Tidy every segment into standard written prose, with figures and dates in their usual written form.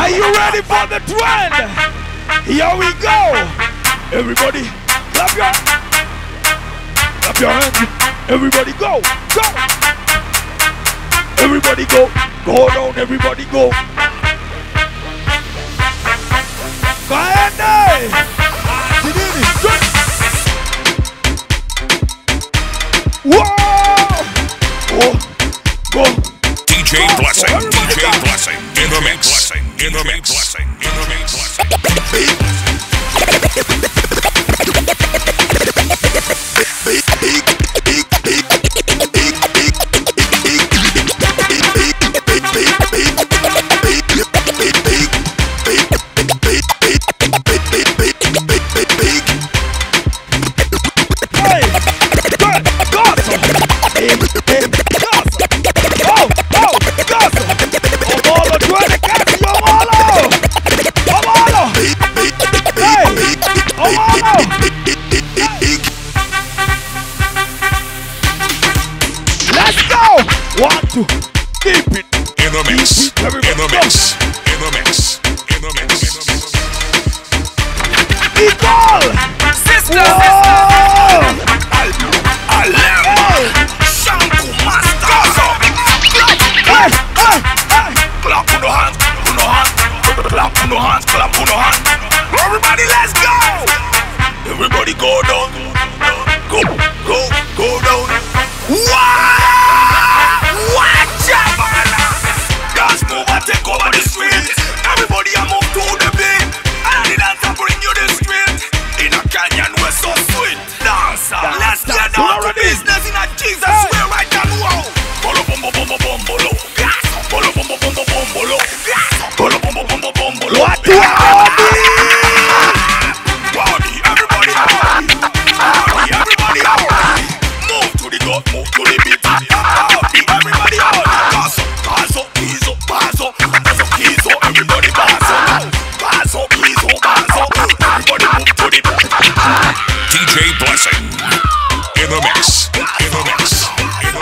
Are you ready for the trend? Here we go. Everybody, clap your hands. Everybody go, go. Everybody go, go down. Everybody go. Bayane. Whoa. Oh, go. DJ Blessing, DJ Blessing, in the mix, in the mix, in the mix. To keep it in the mix, in the mix, in the mix, in the mix. Equal sister, Alemba, Shanku Master. Hey. Clap on the hands, clap on the hands, clap on the hands. Everybody, let's go. Everybody, go down, go down. Wow! Watch out, man! Dance move and take over the street. Everybody, I move to the beat. And the dancer bring you the street. In a canyon, we're so sweet. Dancer, let's get down to business in a Jesus way right now. Wow! Bolo bom bom bom bom bolo. Bolo bom bom bom bom bolo. Bolo bom bom bom bom bolo. What do I Party, everybody, party, everybody, party. Move to the gut, move to the beat. Everybody on Bazo, Kizo, Bazo, everybody Bazo, Kizo, everybody move to the beat. DJ Blessing, in the mix, in the mix.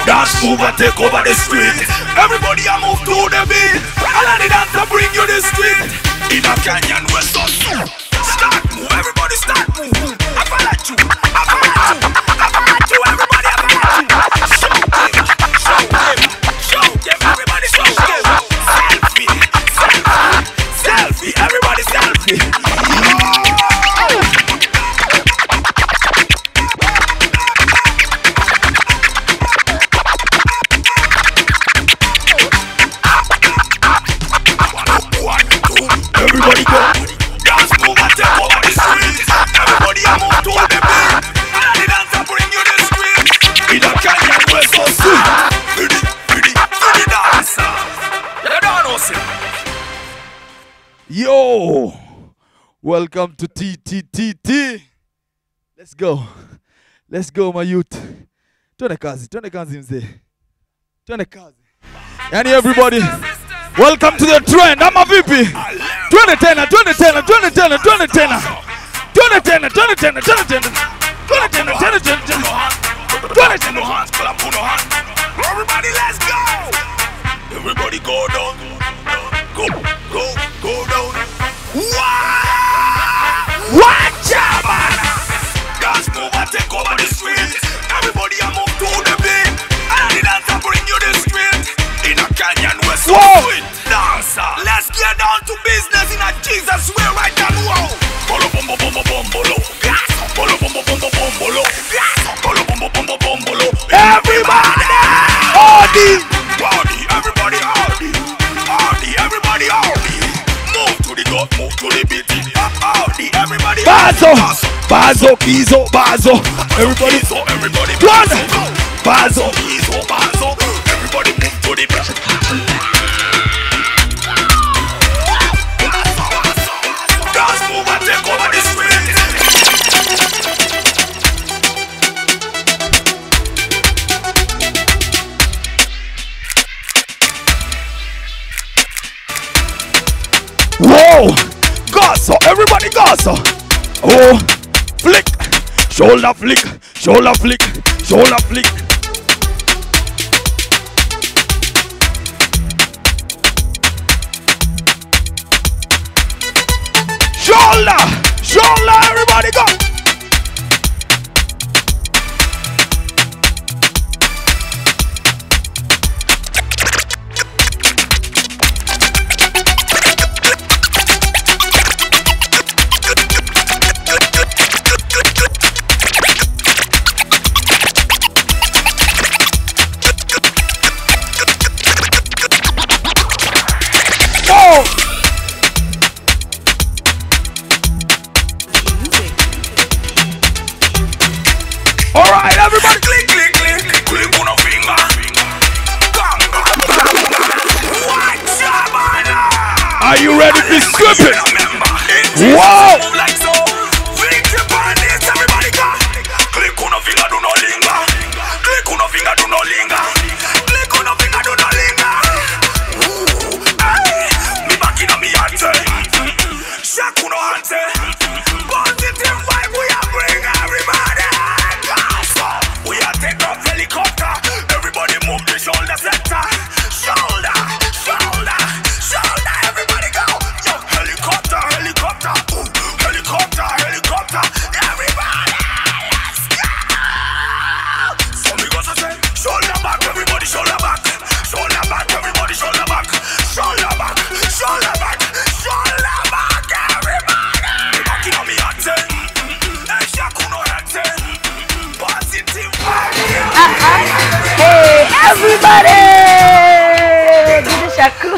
Dance move and take over the street. Everybody a move to the beat. All of the dancer bring you the street. In a canyon we're so soon. Start move, everybody start move. I follow you, everybody I follow you. Show them, everybody show them. Selfie, everybody selfie. Everybody go. Dance move and take over the street. Everybody a move to the beat. And the dancer bring you the street. In a canyon we're so sweet. Pretty dancer. You don't know, sir. Yo, welcome to TTTT. Let's go, my youth. Tuone kazi mzee. Tuone kazi. Yani everybody, welcome to the trend. Ama vipi? Tuone tena. Everybody, let's go. Everybody go down. Go down. Wow! Watch out, man! Dance move and take over the street. Everybody a move to the beat. And the dancer bring you the street. In a canyon we're so sweet. Dancer, let's get down to business in a Jesus way right now. Wow! Bolo bom bom bom bom bolo. Bolo bom bom bom bom bolo. Bolo bom bom bom bom bolo. Everybody! Party, everybody party, everybody party. Move to the gut, move to the beat. Party, everybody. Bazo, Kizo, Bazo. Everybody, everybody. Bazo, Kizo, everybody move to the beat. Dance move and take over the street. Whoa! Gosso! Everybody gosso! Oh! Flick! Shoulder flick! Shoulder flick! Shoulder flick! Everybody go. Alright, everybody, click, click, click, click on a finger. Are you ready to strip it? Wow! Everybody go. Click on a finger, do not linger. Click on a finger, do not linger. Click on a finger, do not linger. Me back in a me ante. Shakuno ante. Positive vibe, we are bring everybody. We are take off helicopter. Everybody move the shoulder center. Shoulder, shoulder, shoulder. Everybody go. Yo, helicopter, helicopter. Helicopter, helicopter. Everybody, let's go. So we go to say, shoulder back, everybody, shoulder back. Shoulder back, everybody, shoulder back. Shoulder back, shoulder back, shoulder back, everybody. Back in on me ante. Shakuno ante. Positive vibe. Hey, everybody! Good Shaku.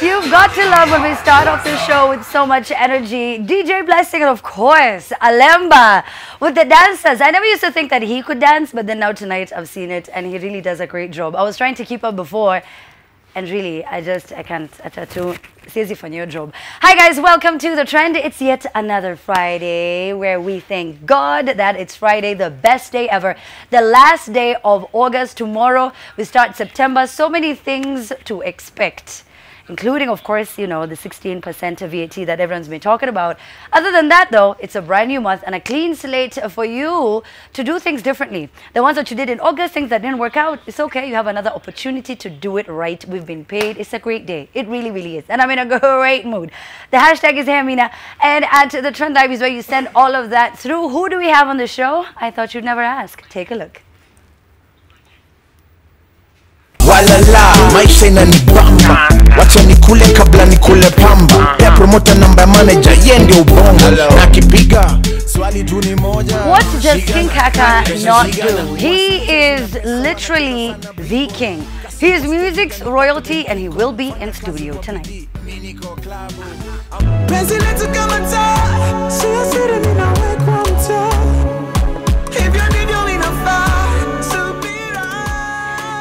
You've got to love when we start off the show with so much energy. DJ Blessing and of course, Alemba with the dancers. I never used to think that he could dance, but then now tonight I've seen it and he really does a great job. I was trying to keep up before and really, I can't. I try to. It's easy for your job. Hi guys, welcome to The Trend. It's yet another Friday where we thank God that it's Friday, the best day ever. The last day of August. Tomorrow we start September. So many things to expect, including, of course, you know, the 16% VAT that everyone's been talking about. Other than that, though, it's a brand new month and a clean slate for you to do things differently. The ones that you did in August, things that didn't work out, it's okay. You have another opportunity to do it right. We've been paid. It's a great day. It really, really is. And I'm in a great mood. The hashtag is Hey Amina. And at The Trend Live is where you send all of that through. Who do we have on the show? I thought you'd never ask. Take a look. Walala, maisha inanibamba. Wacha nikule kabla nikule pamba. Ya promoter number manager, ye ndio ubongo. Na kipiga swali tu ni moja. What does King Kaka not do? He is literally the king. He is music's royalty and he will be in studio tonight.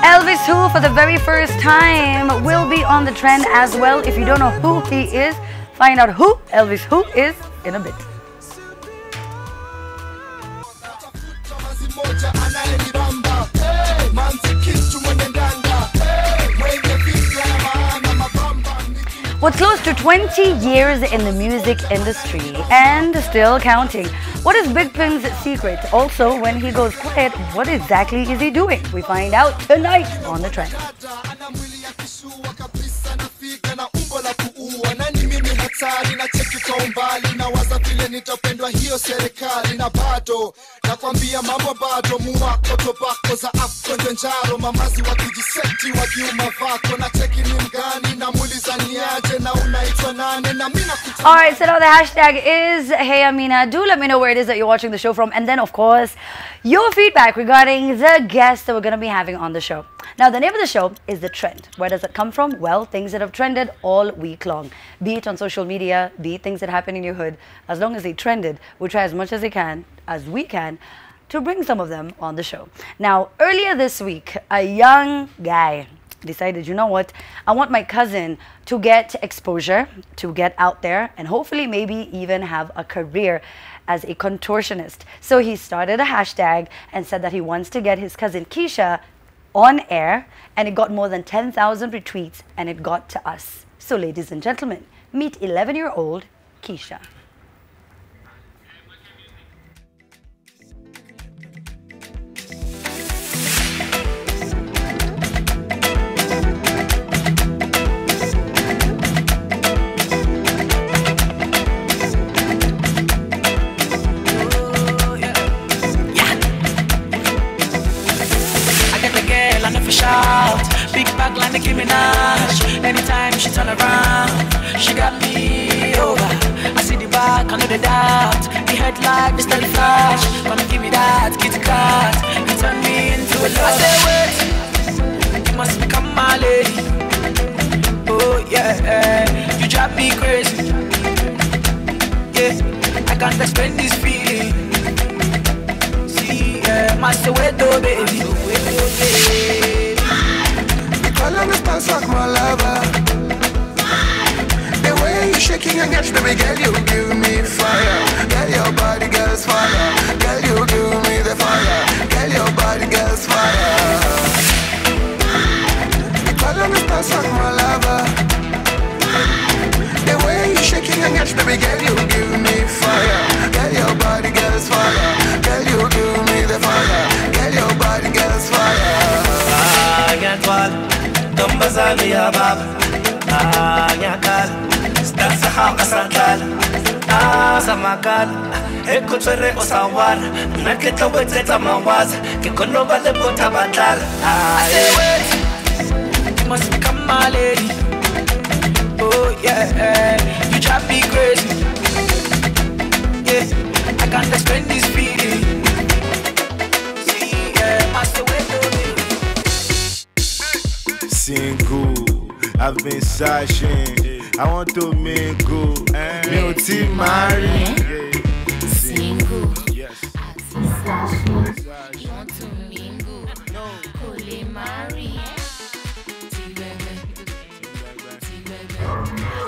Elvis Who, for the very first time, will be on The Trend as well. If you don't know who he is, find out who Elvis Who is in a bit. What's close to 20 years in the music industry and still counting. What is Big Pin's secret? Also, when he goes quiet, what exactly is he doing? We find out tonight on The Trend. Nakwambia mambo bado muwako tobako za afkonjo njaro mamazi wakijiseti wakiuma vako na cheki ni mgani na muliza niaje na unaitwa nane na mina kutu. Alright, so now the hashtag is Hey Amina. Do let me know where it is that you're watching the show from, and then of course your feedback regarding the guests that we're going to be having on the show. Now the name of the show is The Trend. Where does it come from? Well, things that have trended all week long. Be it on social media, be it things that happen in your hood. As long as they trended, we'll try as much as we can to bring some of them on the show. Now, earlier this week, a young guy decided, you know what, I want my cousin to get exposure, to get out there, and hopefully maybe even have a career as a contortionist. So he started a hashtag and said that he wants to get his cousin Keisha on air, and it got more than 10,000 retweets, and it got to us. So ladies and gentlemen, meet 11-year-old Keisha. fi shout. Big back like Nicki Minaj. Anytime she turn around, she got me over. I see the back, I know the doubt. The headlight, the steady flash. Come give me that kitty cat. You turn me into a love. I say wait, you must become my lady. Oh yeah, you drive me crazy. Yeah, I can't explain this feeling. See, yeah, master wait though, baby. We call on the stars like my lover. The way you shaking and catch, baby girl, you give me fire. Girl, your body, girl's fire. Girl, you give me the fire. Girl, your body, girl's fire. We call on the stars like my lover. The way you shaking and catch, baby girl, you give me fire. Girl, your body, girl's fire. Girl, you give me the fire. Girl, your body, girl's fire. Yantwal, Tombazali Abab, Yakal, Stansaha Santal, Samakal, Ekotere Osawar, Naketa Weteta Mawaz, Kikonova the Botabatal. I say, wait, you must become my lady. Oh, yeah, you drive me crazy. Yeah, I can't explain this feeling. See, yeah, master window. Single, I've been searching. I want to mingle. Multi marry. Single, yes. I've been searching. You want to mingle? No, only marry.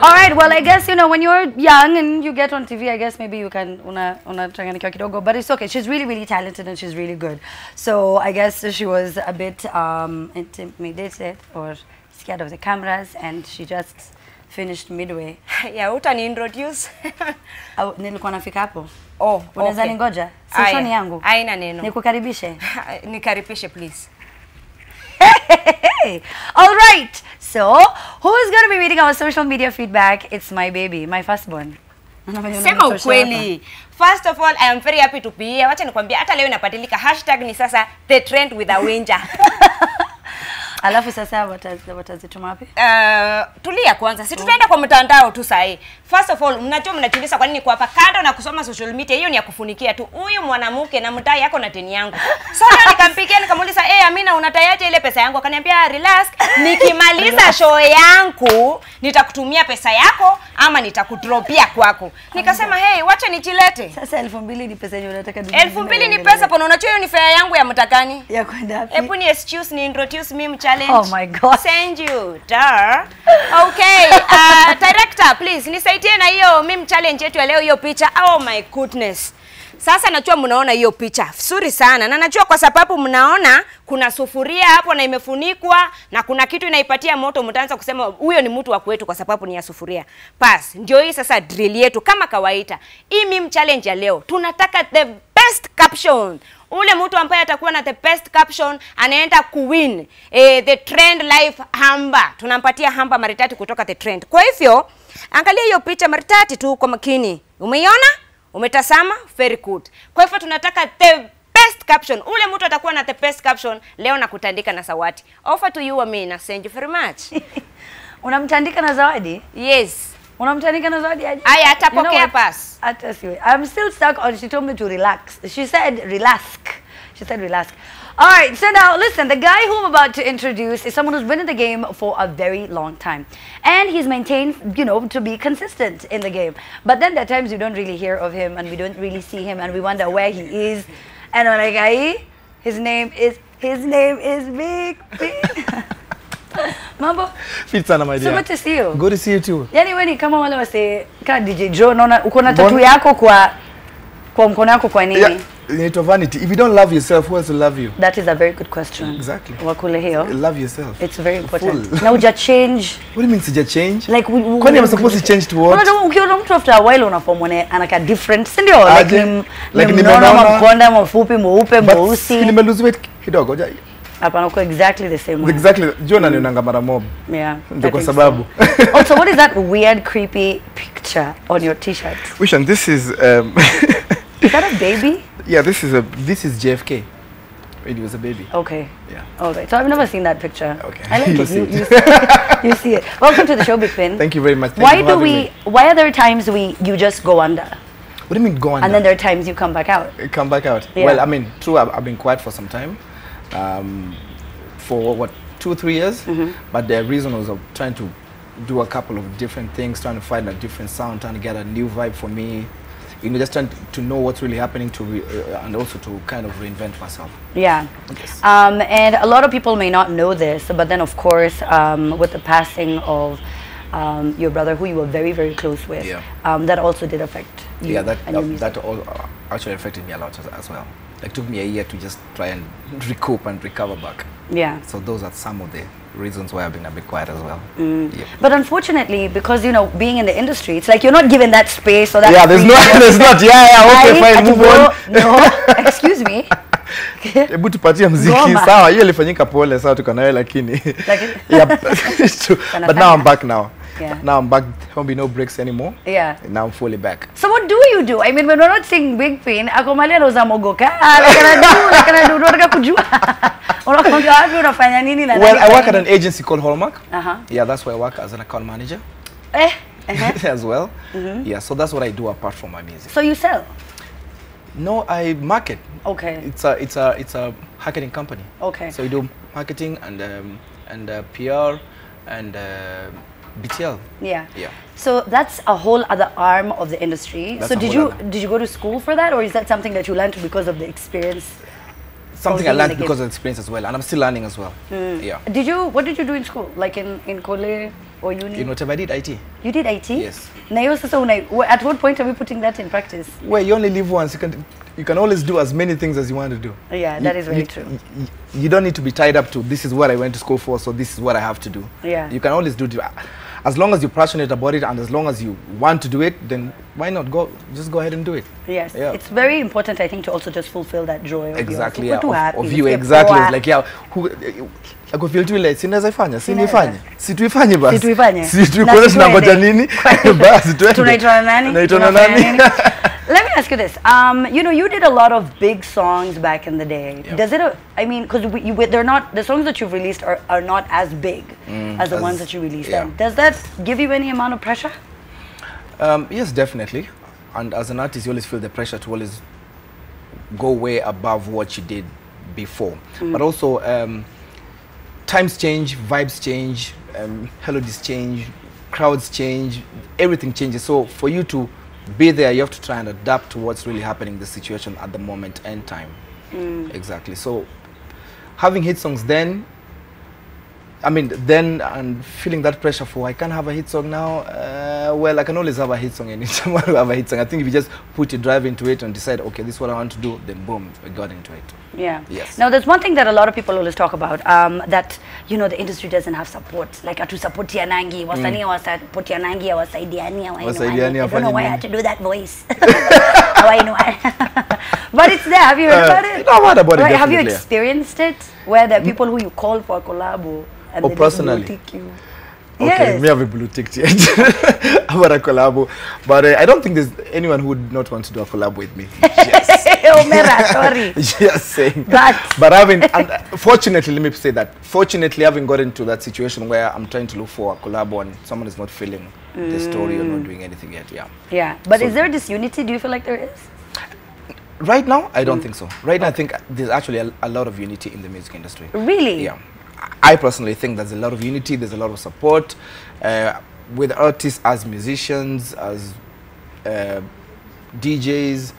All right, well, I guess, you know, when you're young and you get on TV, I guess maybe you can unachanganikiwa kidogo, but it's okay. She's really, really talented and she's really good. So I guess she was a bit intimidated or scared of the cameras, and she just finished midway. Yeah, utani introduce. Nilikuwa nafika hapo. Oh, unaweza okay. ningoja? Si shoni yangu. Haina neno. Nikukaribishe. Nikaribishe, please. All right. So, who's going to be reading our social media feedback? It's my baby, my firstborn. Sema ukweli. First of all, I am very happy to be here. Wacha nikwambia hata leo inapatilika hashtag ni sasa the trend with a winja. Alafu sasa watazituma wapi? Tulia kwanza. Si tutaenda kwa mtandao tu sahi. First of all, mnajua mnajiuliza kwa nini kwa hapa kando na kusoma social media, hiyo ni ya kufunikia tu. Huyu mwanamke na mtai yako na teni yangu. So nikampigia nikamuuliza, "Hey Amina, unatayaje ile pesa yangu?" Akaniambia, "Relax, nikimaliza show yangu nitakutumia pesa yako ama nitakudropia kwako." Nikasema, "Hey, wacha nijilete." Sasa 2,000 ni pesa yenyewe unataka dunia. 2,000 ni pesa pona, unajua hiyo ni fare yangu ya mtakani. Ya kwenda wapi? Hebu ni excuse ni introduce meme challenge. Oh my god. Send you. Dar. Okay, director, please nisaidie na hiyo meme challenge yetu ya leo, hiyo picha. Oh my goodness. Sasa najua mnaona hiyo picha vizuri sana, na najua kwa sababu mnaona kuna sufuria hapo na imefunikwa na kuna kitu inaipatia moto, mtaanza kusema huyo ni mtu wa kwetu kwa sababu ni ya sufuria. Pass, ndio hii sasa drill yetu kama kawaida. Hii meme challenge ya leo tunataka the best caption. Ule mtu ambaye atakuwa na the best caption anaenda kuwin the trend life hamba. Tunampatia hamba maritati kutoka the trend. Kwa hivyo angalia hiyo picha maritati tu kwa makini. Umeiona? Umetasama? Very good. Kwa hivyo tunataka the best caption. Ule mtu atakuwa na the best caption leo na kutandika na zawadi. Offer to you Amina. Thank you very much. Unamtandika na zawadi? Yes. Unamtandika na zawadi aje? Aya, atapokea pass. I'm still stuck on, she told me to relax. She said relax. She said relax. All right, so now listen, the guy who I'm about to introduce is someone who's been in the game for a very long time. And he's maintained, you know, to be consistent in the game. But then there are times you don't really hear of him and we don't really see him and we wonder where he is. And I'm like, "Aye, his name is Big Big." Mambo? Fit sana my dear. So good to see you. Good to see you too. Yani wewe ni kama wale wase ka DJ Joe, naona uko na tattoo yako kwa mkono wako kwa nini? Yeah, inaitwa vanity. If you don't love yourself, who else will love you? That is a very good question. Exactly. Wakule hiyo. Love yourself. It's very important. Now uja change. What do you mean sija change? Like kwani I'm supposed to change to what? Unajua ukiona mtu after a while unaform anaka different, si ndio? Like nimeona mkonda mfupi, mweupe, mweusi. Nime lose weight kidogo. Hapana, uko exactly the same way. Exactly. Jona nionanga mara mob. Yeah. Ndio kwa sababu. Also, what is that weird creepy picture on your t-shirt? Which one? This is Is that a baby? Yeah, this is JFK. when he was a baby. Okay. Yeah. Okay. So I've never seen that picture. Okay. I like You'll it. see You it. see it. You see it. Welcome to the show, Big Pin. Thank you very much. Thank Why you for do having we? me. Why are there times you just go under, What do you mean go on? and then there are times you come back out? Come back out. Yeah. Well, I mean, true. I've been quiet for some time, for what 2-3 years. But the reason was of trying to do a couple of different things, trying to find a different sound, trying to get a new vibe for me. You know, just trying to know what's really happening and also to kind of reinvent myself. Yeah. Yes. And a lot of people may not know this, but then of course, with the passing of your brother, who you were very, very close with, that also did affect you. Yeah, and your music. that all actually affected me a lot as well. Like, took me a year to just try and recoup and recover back. Yeah. So those are some of the reasons why I've been a bit quiet as well. Yep. But unfortunately, because you know, being in the industry, it's like you're not given that space or that. Yeah, there's not. Yeah, okay, fine, move on. No, excuse me. Hebu tupatie mziki. Ngoma. Sawa, hiyo ilifanyika pole, sawa tuko nayo lakini. Yep. It's true. But now I'm back now. Yeah. Now I'm back. There won't be no breaks anymore. Yeah. Now I'm fully back. So what do you do? I mean, when we're not seeing Big Pin, ako mali anauza mogoka. Like I do, unataka kujua. Unakwambia wapi unafanya nini na nani? Well, I work at an agency called Hallmark. Uh-huh. Yeah, that's where I work as an account manager. As well. Yeah, so that's what I do apart from my music. So you sell? No, I market. Okay. It's a marketing company. Okay. So we do marketing and PR and BTL. Yeah. Yeah. So that's a whole other arm of the industry. That's so a did whole you other. did you go to school for that, or is that something that you learned because of the experience? Something of I being in learned the game? because of experience as well, and I'm still learning as well. Yeah. What did you do in school? Like in Kole or uni? You know, whatever I did IT. You did IT? Yes. Na hiyo sasa at what point are we putting that in practice? Well, you only live once. You can always do as many things as you want to do. Yeah, that is very true. You don't need to be tied up to this is what I went to school for, so this is what I have to do. Yeah. You can always do as long as you're passionate about it and as long as you want to do it, then why not just go ahead and do it. Yes. Yeah. It's very important, I think, to also just fulfill that joy of Exactly. yours. Yeah. Of you, exactly. It's like, yeah, ako feel tu ile sinaweza ifanya, si nifanye. Si tuifanye basi. Si tuifanye. Si tuikole tunangoja nini? Basi tuende. Tunaitwa nani? Tunaitwa nani? Let me ask you this. You know, you did a lot of big songs back in the day. Yep. Does it? I mean, because they're not, the songs that you've released are not as big as the ones that you released. Yeah. Then does that give you any amount of pressure? Yes, definitely. And as an artist, you always feel the pressure to always go way above what you did before. But also, times change, vibes change, melodies change, crowds change, everything changes. So for you to be there, you have to try and adapt to what's really happening in the situation at the moment and time. Exactly. So having hit songs then, and feeling that pressure for I can't have a hit song now. Well, I can always have a hit song anytime I have a hit song. I think if you just put your drive into it and decide, okay, this is what I want to do, then boom, we got into it. Yeah. Yes. Now, there's one thing that a lot of people always talk about, that, you know, the industry doesn't have support. Like, atu support yanangi, wasanii support yanangi, wasaidiani, I don't know why I had to do that voice. But it's there. Have you heard about it? No, I've heard about it, Right, have you definitely. experienced it? Where there are people who you call for a collabo and they personally? just blue tick you. Okay, Yes. me have a blue tick yet about a collab, but I don't think there's anyone who would not want to do a collab with me. Oh, Mera, sorry. Just saying. But Fortunately, let me say that. Fortunately, having got into that situation where I'm trying to look for a collab and someone is not feeling the story or not doing anything yet. Yeah. Yeah. But So- is there disunity? Do you feel like there is? Right now, I don't think so. Right now, I think there's actually a lot of unity in the music industry. Really? Yeah. I personally think there's a lot of unity, there's a lot of support with artists as musicians, as DJs,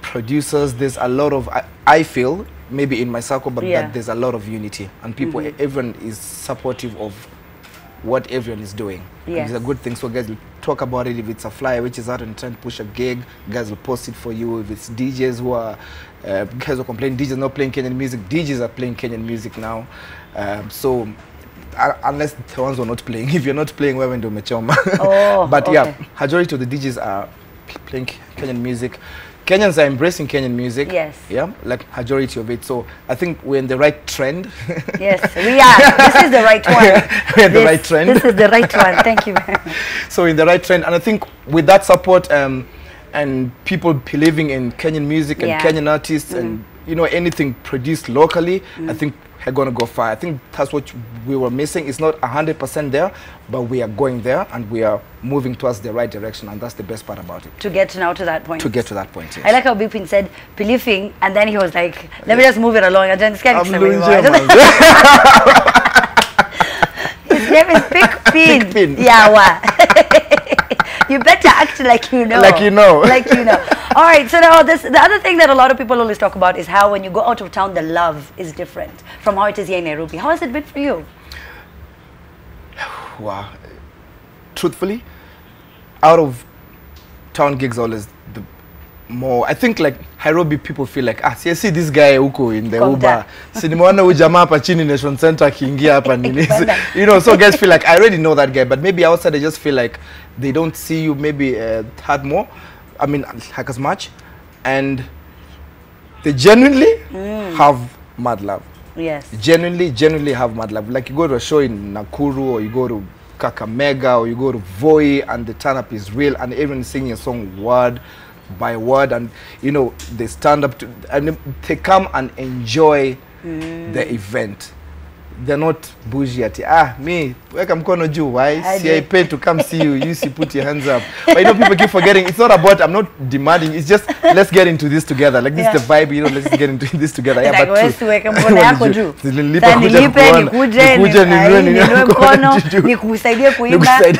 producers. There's a lot of, I feel, maybe in my circle, but that there's a lot of unity. And people, everyone is supportive of what everyone is doing. Yes. It's a good thing. So guys will talk about it. If it's a flyer which is out and trying to push a gig, guys will post it for you. If it's DJs who are, guys will complain, DJs not playing Kenyan music, DJs are playing Kenyan music now. So unless the ones who are not playing, if you're not playing, wewe ndio umechoma. Oh, but okay. yeah, majority of the DJs are playing Kenyan music. Kenyans are embracing Kenyan music. Yes. Yeah, like majority of it. So I think we're in the right trend. Yes, we are. This is the right one. We're in the right trend. This is the right one. Thank you very much. So in the right trend, and I think with that support and people believing in Kenyan music and Kenyan artists and you know, anything produced locally, I think we're gonna go far. I think that's what we were missing. It's not 100% there, but we are going there and we are moving towards the right direction, and that's the best part about it. To get now to that point. To get to that point, yes. I like how Bipin said believing, and then he was like, let me just move it along. And then it's I'm losing his name is Big Pin. Yeah, you better act like you know. Like you know. Like you know. All right, so now the other thing that a lot of people always talk about is how when you go out of town, the love is different from how it is here in Nairobi. How has it been for you? Wow. Truthfully, out of town gigs always the more, I think like Nairobi people feel like, see this guy huko in the Uber. Si nimeona huyu jamaa hapa chini Nation Center akiingia hapa nini. You know, so guys feel like I already know that guy, but maybe outside they just feel like they don't see you maybe had more. I mean, like as much, and they genuinely have mad love. Yes. Genuinely have mad love. Like you go to a show in Nakuru, or you go to Kaka Mega, or you go to Voi, and the turn-up is real, and everyone is singing a song word by word, and you know they stand up to, and they come and enjoy the event. They're not bougie at me, weka mkono juu, why? See, I paid to come see you, you see, put your hands up. But you know, people keep forgetting, it's not about, I'm not demanding, it's just, let's get into this together. Like, this is the vibe, you know, let's get into this together. Yeah, but true. Weka mkono yako juu. Nikusaidie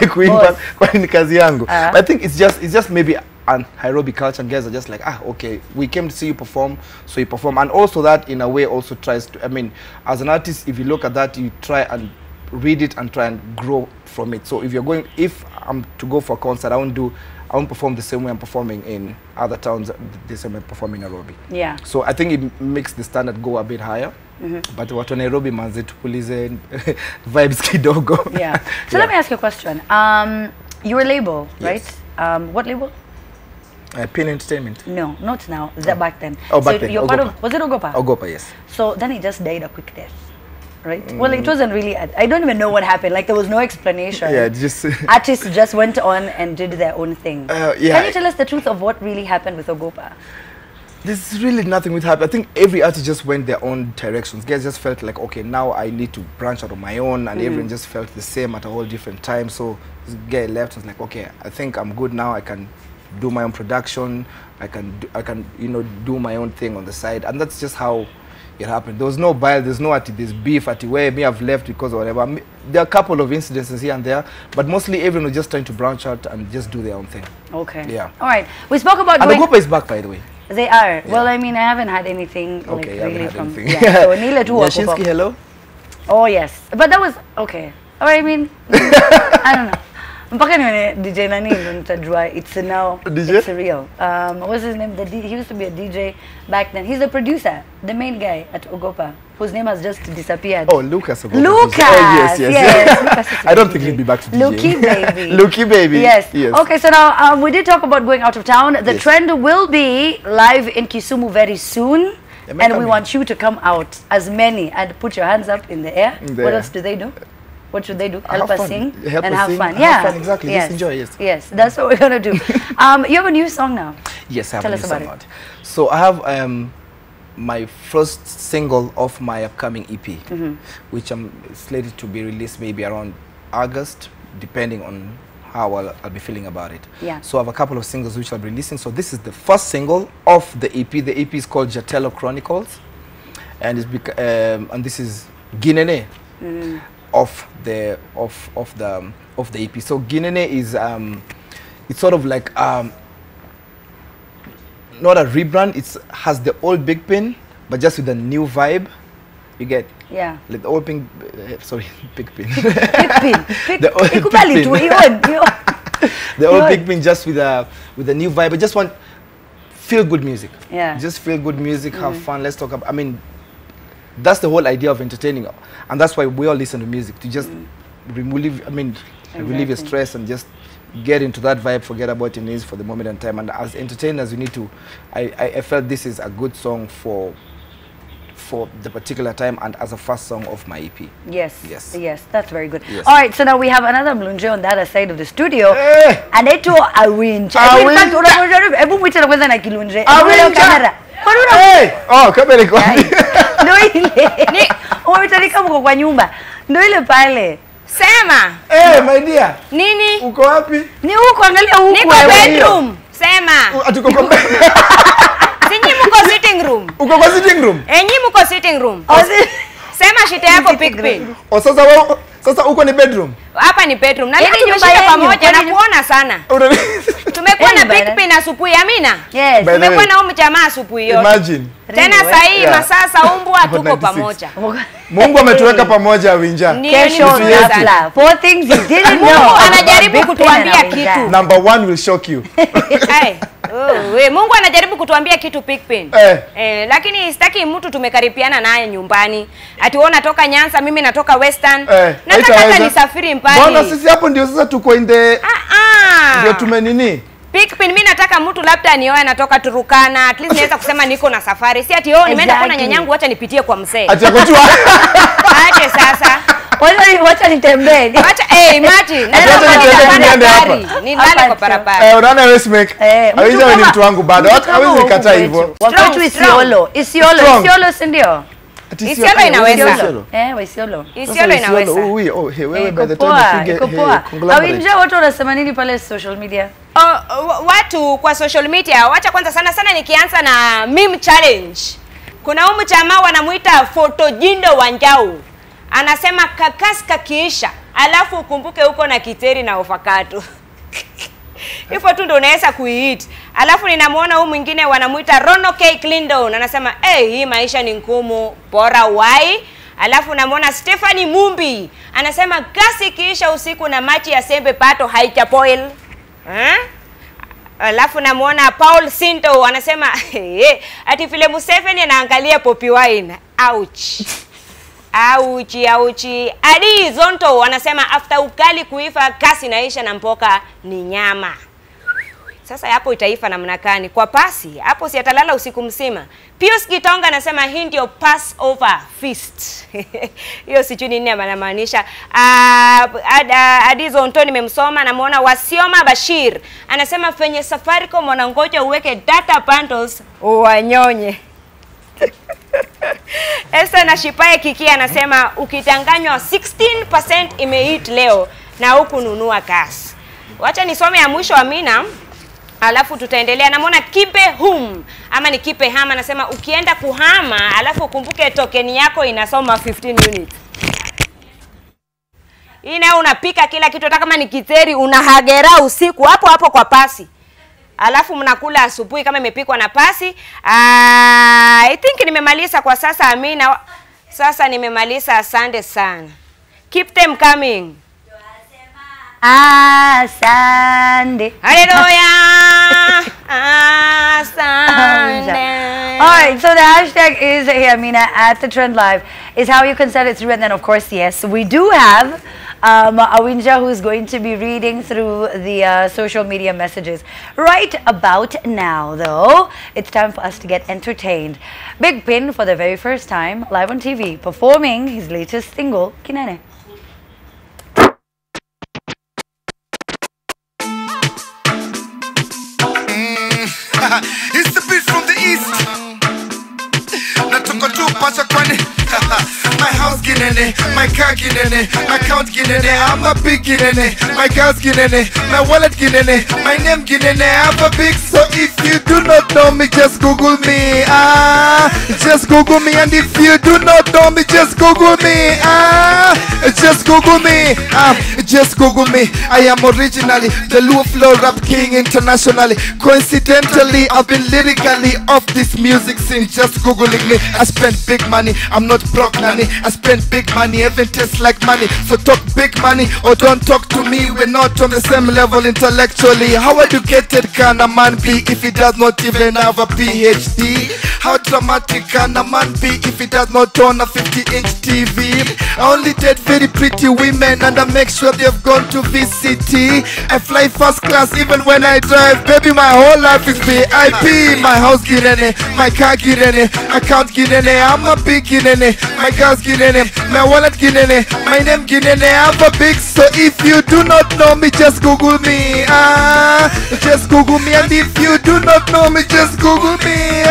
kuimba. Kwani ni kazi yangu. But I think it's just maybe and Nairobi culture, and guys are just like, okay, we came to see you perform, so you perform. And also that in a way also tries to, I mean, as an artist, if you look at that, you try and read it and try and grow from it. So if you're going, if I'm to go for a concert, I won't perform the same way I'm performing in other towns, the same way I'm performing in Nairobi. Yeah. So I think it makes the standard go a bit higher. But watu Nairobi manze tupulize vibes kidogo. Yeah. So let me ask you a question. Your label, right? What label? Pin Entertainment. No, not now. That back then. Oh, back then. You're part of, was it Ogopa? Ogopa, yes. So then he just died a quick death, right? Well, it wasn't really, I don't even know what happened. Like there was no explanation. Yeah, just... Artists just went on and did their own thing. Yeah. Can you tell us the truth of what really happened with Ogopa? There's really nothing with happened. I think every artist just went their own directions. Guys just felt like, okay, now I need to branch out on my own, and everyone just felt the same at a whole different time. So this guy left and was like, okay, I think I'm good now. I can do my own production. I can you know, do my own thing on the side, and that's just how it happened. There was no bile, there's no this beef at where me have left because of whatever. There are a couple of incidences here and there, but mostly everyone was just trying to branch out and just do their own thing. Okay. Yeah. All right. We spoke about. And Ogopa is back, by the way. They are. Yeah. Well, I mean, I haven't had anything like really from. Anything. Yeah. So Nile too. Yashinsky, hello. Oh yes, but that was okay. All right. I mean, I don't know. Mpaka nione DJ nani ndo nitajua it's now DJ? It's real. What's his name? He used to be a DJ back then. He's the producer, the main guy at Ogopa, whose name has just disappeared. Oh, Lucas. Ogopa. Lucas. Oh, yes. Lucas I don't think he'll be back to DJ. Lucky baby. Lucky baby. Yes. Yes. Okay, so now we did talk about going out of town. The trend will be live in Kisumu very soon. And we want you to come out, as many, and put your hands up in the air. What else do they do? What should they do? Help us sing and have fun. Yeah, have fun, exactly. Just enjoy. Yes. Yes, that's what we're gonna do. You have a new song now. Yes, I have Tell a us new about song it. out. So I have my first single of my upcoming EP, which I'm slated to be released maybe around August, depending on how I'll be feeling about it. Yeah. So I have a couple of singles which I'll be releasing. So this is the first single of the EP. The EP is called Jatello Chronicles, and it's and this is Ginene. Of the EP. So Ginene is it's sort of like not a rebrand. It has the old Big Pin, but just with a new vibe. You get? Yeah. Like the old Big Big Pin. The old Big Pin. The old Big Pin, just with a new vibe. I just want feel good music. Yeah. Just feel good music. Have fun. Let's talk about. I mean, that's the whole idea of entertaining, and that's why we all listen to music, to just relieve your stress and just get into that vibe, forget about your needs for the moment in time. And as entertainers, you need to, I felt this is a good song for for the particular time and as a first song of my EP. Yes. Yes. Yes, that's very good. Yes. All right, so now we have another mlunje on the other side of the studio. And they too Awinja. Hebu mwita kwanza na kilunje. Awinja. Hey! Oh, kamera iko. Ndio ile. Ni umetalika mko kwa nyumba. Ndio ile pale. Sema. My dear. Nini? Uko wapi? Ni huko, angalia huko. Niko bedroom. Sema. Atuko kwa Sinyi mko sitting room. Uko kwa sitting room? Enyi mko sitting room. Sema shite yako Pikpin. Sasa uko ni bedroom? Hapa ni bedroom. Na leo tumeshika pamoja na kuona sana. Tumekuwa na Pikpin asubuhi, Amina. Yes. Tumekuwa na huyu jamaa asubuhi yote. Imagine. Tena sahi masasa umbwa tuko pamoja. Mungu ametuweka pamoja Winja. Kesho ghafla. 4 things you didn't know. Mungu anajaribu kutuambia kitu. Number 1 will shock you. Mungu anajaribu kutuambia kitu Pikpin. Lakini sitaki mtu tumekaripiana naye nyumbani. Ati wewe unatoka Nyanza, mimi natoka Western. Nataka hata nisafiri mbali. Mbona sisi hapo ndio sasa tuko in the ndio tumenini? Pikpin, mimi nataka mtu labda nioe anatoka Turukana, at least naweza kusema niko na safari. Si ati nimeenda kuona nyanyangu, acha nipitie kwa mzee. Ati akotua. Aje sasa. Wacha nitembee. Wacha imagine. Niende hapa. Ni nani kwa barabara. Unaona wewe smake. Hawezi ni mtu wangu bado. Hawezi nikataa hivyo. Wakati Isiolo. Isiolo si ndio? Isiolo inaweza. Isiolo. Isiolo inaweza. Wewe by the time upige. Awinja watu wanasema nini pale social media? Watu kwa social media, wacha kwanza sana nikianza na meme challenge. Kuna huyu jamaa wanamuita Fotojindo Wanjau. Anasema kakaska Keisha, alafu ukumbuke huko na kiteri na ofakato. Hivyo tu ndio unaweza kuiit. Alafu ninamuona huyu mwingine wanamuita Rono K Cleandon, anasema hii maisha ni ngumu, bora wai. Alafu namuona Stephanie Mumbi, anasema gasi kiisha usiku na machi ya sembe pato haichapoil. Alafu namuona Paul Sinto, anasema ati vile Museveni anaangalia Poppy Wine. Ouch. Auchi. Adi Zonto anasema after ukali kuifa kasi naisha na mpoka ni nyama. Sasa hapo itaifa namna gani? Kwa pasi, hapo si atalala usiku mzima. Pius Gitonga anasema hii ndio Passover feast. Hiyo sijui nini anamaanisha. Adi Zonto nimemsoma, namuona Wasioma Bashir. Anasema fenye Safaricom wanangoja uweke data bundles wanyonye. Esther na Shipae Kiki anasema ukitanganywa 16% imehit leo na huku nunua gas. Wacha nisome ya mwisho Amina, alafu tutaendelea. Namuona Kipe Hum ama ni Kipe Hama anasema ukienda kuhama alafu ukumbuke token yako inasoma 15 units. Ina unapika kila kitu, hata kama ni kiteri unahagera usiku hapo kwa pasi. Alafu mnakula asubuhi kama imepikwa na pasi. I think nimemaliza kwa sasa Amina. Sasa nimemaliza, asante sana. Keep them coming. Asante. Hallelujah. Asante. Alright, so the hashtag is Hey Amina at the Trend Live is how you can set it through. And then of course, yes, we do have Awinja who's going to be reading through the social media messages. Right about now though, it's time for us to get entertained. Big Pin for the very first time live on TV performing his latest single, Kinene. It's the beat from the east. Nataka tu pasha kwani. My house ginene, my car ginene, my account ginene, I'm a big ginene, my girls ginene, my wallet ginene, my name ginene, I'm a big. So if you do not know me, just Google me. Just Google me, and if you do not know me, just Google me. Just Google me. Just Google me. I am originally the Luo Flow Rap King internationally. Coincidentally, I've been lyrically off this music scene. Just Googling me. I spend big money. I'm not broke, nanny. I spend big money. Even tastes like money. So talk big money or don't talk to me. We're not on the same level intellectually. How educated can a man be if he does not even have a PhD? How dramatic can a man be if he does not own a 50-inch TV? I only date very pretty women and I make sure they've gone to VCT. I fly first class even when I drive. Baby, my whole life is VIP. My house girene, my car girene, account girene, I'm a big girene. My girls girene, my wallet girene, my name girene, I'm a big. So if you do not know me, just Google me. Just Google me. And if you do not know me, just Google me.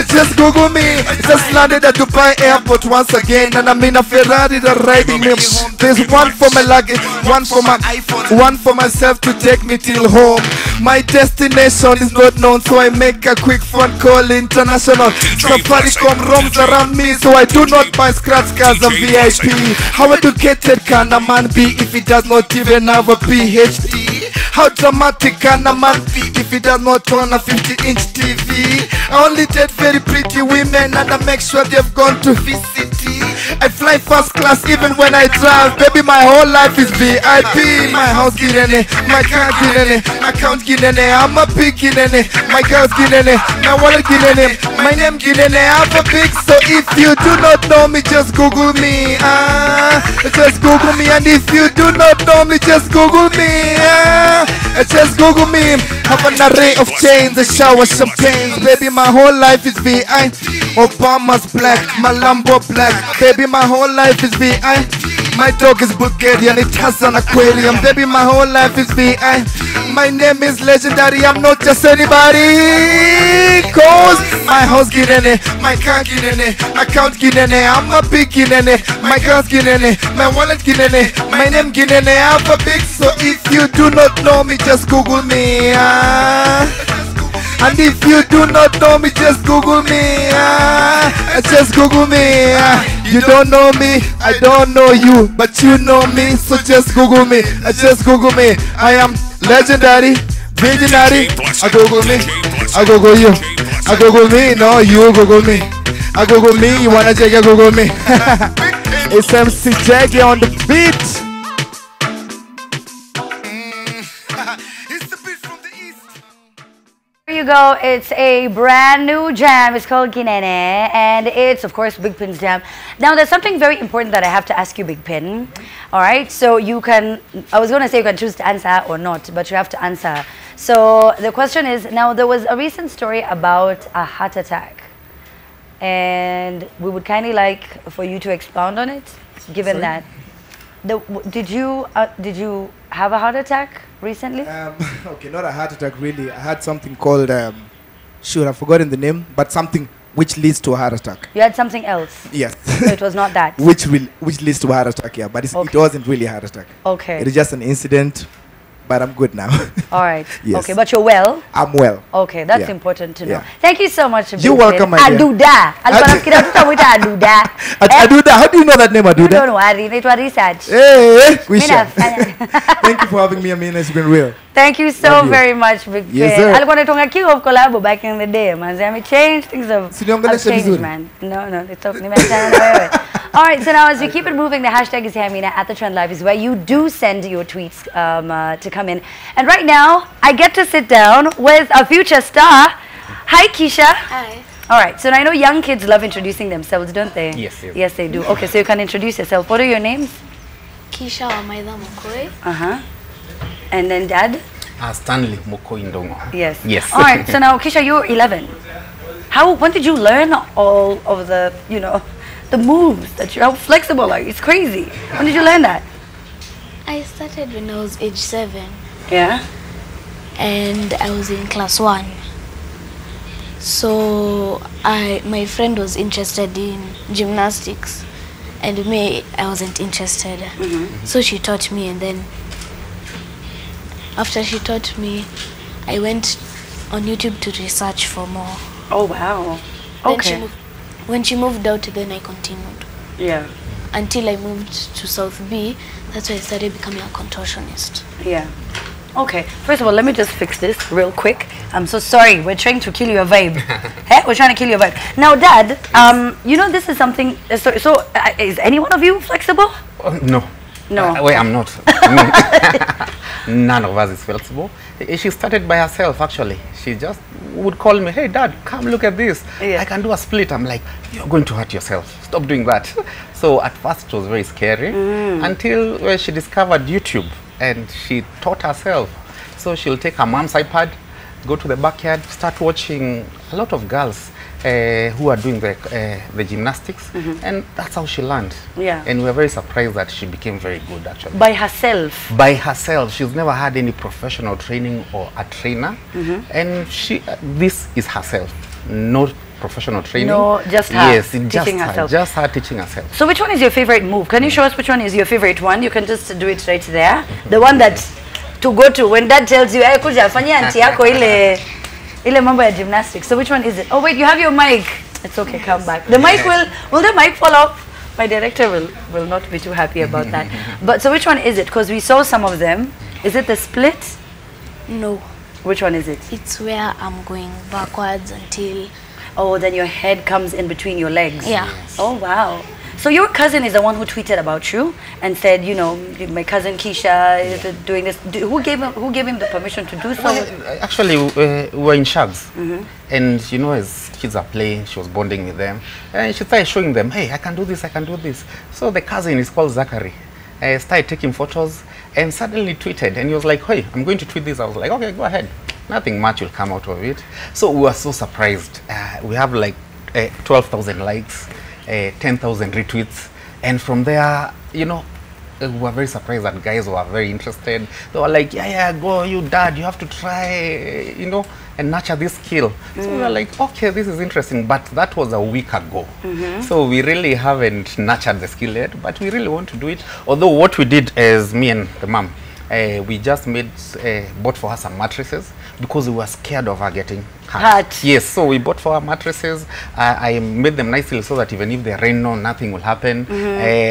Just Google me. Just landed at Dubai airport once again, and I'm in a Ferrari that riding me. There's one for my luggage, one for my iPhone, one for myself to take me till home. My destination is not known, so I make a quick phone call international. Safaricom roams around me, so I do not buy scratch cards and VIP. How educated can a man be if he does not even have a PhD? How dramatic can a man be if he does not own a 50-inch TV? I only date very pretty women and I make sure they've gone to VCT. I fly first class even when I drive. Baby, my whole life is VIP. My house girene, my car girene, account girene, I'm a big girene. My girls girene, my wallet girene, my name girene, I'm a big. So if you do not know me, just Google me. Just Google me. And if you do not know me, just Google me. Just Google me. Have an array of chains, a shower champagne. Baby, my whole life is VI. Obama's black, my Lambo black. Baby, my whole life is VI. My dog is Bulgarian, it has an aquarium. Baby, my whole life is VI. My name is legendary, I'm not just anybody. Cause my house girene, my car girene, account girene, I'm a big girene. My girls girene, my wallet girene, my name girene, I'm a big. So if you do not know me, just Google me. And if you do not know me, just Google me. Just Google me. You don't know me, I don't know you, but you know me, so just Google me. Just Google me. I am legendary, visionary. I Google me, I Google you. I Google me, no, you Google me. I Google me, you wanna check your Google me. It's MC Jaggy on the beat. Here you go. It's a brand new jam. It's called Kinene, and it's of course Big Pin's jam. Now there's something very important that I have to ask you, Big Pin. All right, so you can, I was going to say you can choose to answer or not, but you have to answer. So the question is, now there was a recent story about a heart attack, and we would kindly like for you to expound on it, given that. Did you have a heart attack recently? Okay, not a heart attack really. I had something called, shoot, I've forgotten the name, but something which leads to a heart attack. You had something else? Yes. So it was not that? which leads to a heart attack, yeah, but it wasn't really a heart attack. Okay. It is just an incident, but I'm good now. All right. Yes. Okay, but you're well? I'm well. Okay, that's Yeah. important to know. Yeah. Thank you so much. You're welcome, my dear. Aduda. Aduda. Aduda. How do you know that name, Aduda? Don't worry, it was research. Hey, Keisha. Mina. Thank you for having me, Amina. It's been real. Thank you so Love you. very much, Big Yes, Pin. sir. Alikuwa natonga king of collab back in the day, man. I mean, change things have Siniongelesha changed, vizuri. man. No, it's okay. All right, so now as we keep it moving, the hashtag is Hey Amina at the Trend Live is where you do send your tweets to come in. And right now, I get to sit down with a future star. Hi, Keisha. Hi. All right, so I know young kids love introducing themselves, don't they? Yes, yes. Yes, they do. Okay, so you can introduce yourself. What are your names? Kisha Wamaitha Mokoi. Uh-huh. And then Dad? Stanley Mokoi Ndongo. Yes. Yes. All right, so now, Keisha, you're 11. When did you learn all of the, the moves how flexible are you? It's crazy. When did you learn that? I started when I was age 7. Yeah. And I was in class 1. So my friend was interested in gymnastics, and me, I wasn't interested. So she taught me, and then after she taught me, I went on YouTube to research for more. Oh wow. Then Okay. when she moved out, then I continued. Yeah. Until I moved to South B, that's why I started becoming a contortionist. Yeah. Okay. First of all, let me just fix this real quick. I'm so sorry. We're trying to kill your vibe. Hey, we're trying to kill your vibe. Now, Dad, this is something. Is any one of you flexible? No. No. Wait, I'm not. None of us is flexible. She started by herself, actually. She just would call me, hey, Dad, come look at this. I can do a split. I'm like, you're going to hurt yourself. Stop doing that. So at first it was very scary until she discovered YouTube and she taught herself. So she'll take her mom's iPad, go to the backyard, start watching a lot of girls who are doing the gymnastics, and that's how she learned. Yeah. And we were very surprised that she became very good, actually. By herself? By herself. She's never had any professional training or a trainer, and this is herself. No professional training. No, just her. Yes, teaching herself. Just her teaching herself. So which one is your favorite move? Can you show us which one is your favorite one? You can just do it right there. The one that to go to when Dad tells you, "Hey, kuja fanya auntie yako ile mambo ya gymnastics." So which one is it? Oh wait, you have your mic. It's okay, come back. The mic will the mic fall off? My director will not be too happy about that. But so which one is it? Because we saw some of them. Is it the split? No. Which one is it? It's where I'm going backwards until... Oh, then your head comes in between your legs. Yeah. Oh wow. So your cousin is the one who tweeted about you and said, you know, my cousin Keisha is doing this. Who gave him the permission to do so? Well, actually, we were in shags, and you know, as kids are playing, she was bonding with them, and she started showing them, hey, I can do this, I can do this. So the cousin is called Zachary. I started taking photos, and suddenly tweeted, and he was like, hey, I'm going to tweet this. I was like, okay, go ahead. Nothing much will come out of it. So we were so surprised. We have like 12,000 likes. 10,000 retweets, and from there, you know, we were very surprised that guys were very interested. They were like, yeah, go, you Dad, you have to try, you know, and nurture this skill. So we were like, okay, this is interesting, but that was a week ago. So we really haven't nurtured the skill yet, but we really want to do it. Although what we did is, me and the mom, we just bought for her some mattresses because we were scared of her getting hurt. Yes, so we bought for her mattresses. I made them nicely so that even if they rain, nothing will happen.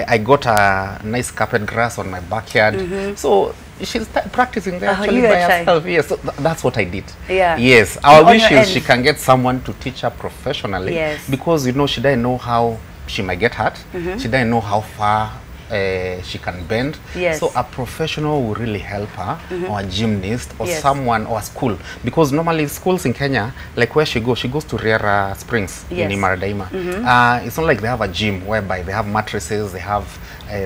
I got a nice carpet grass on my backyard. So she's practicing there actually by herself. Yes, so that's what I did. Yeah. Yes, our wish is she can get someone to teach her professionally. Yes. Because, you know, she doesn't know how she might get hurt. She doesn't know how far she can bend. Yes. So a professional will really help her, or a gymnast, or someone, or a school. Because normally schools in Kenya, like where she goes to Riera Springs in Imaradaima. It's not like they have a gym whereby they have mattresses, they have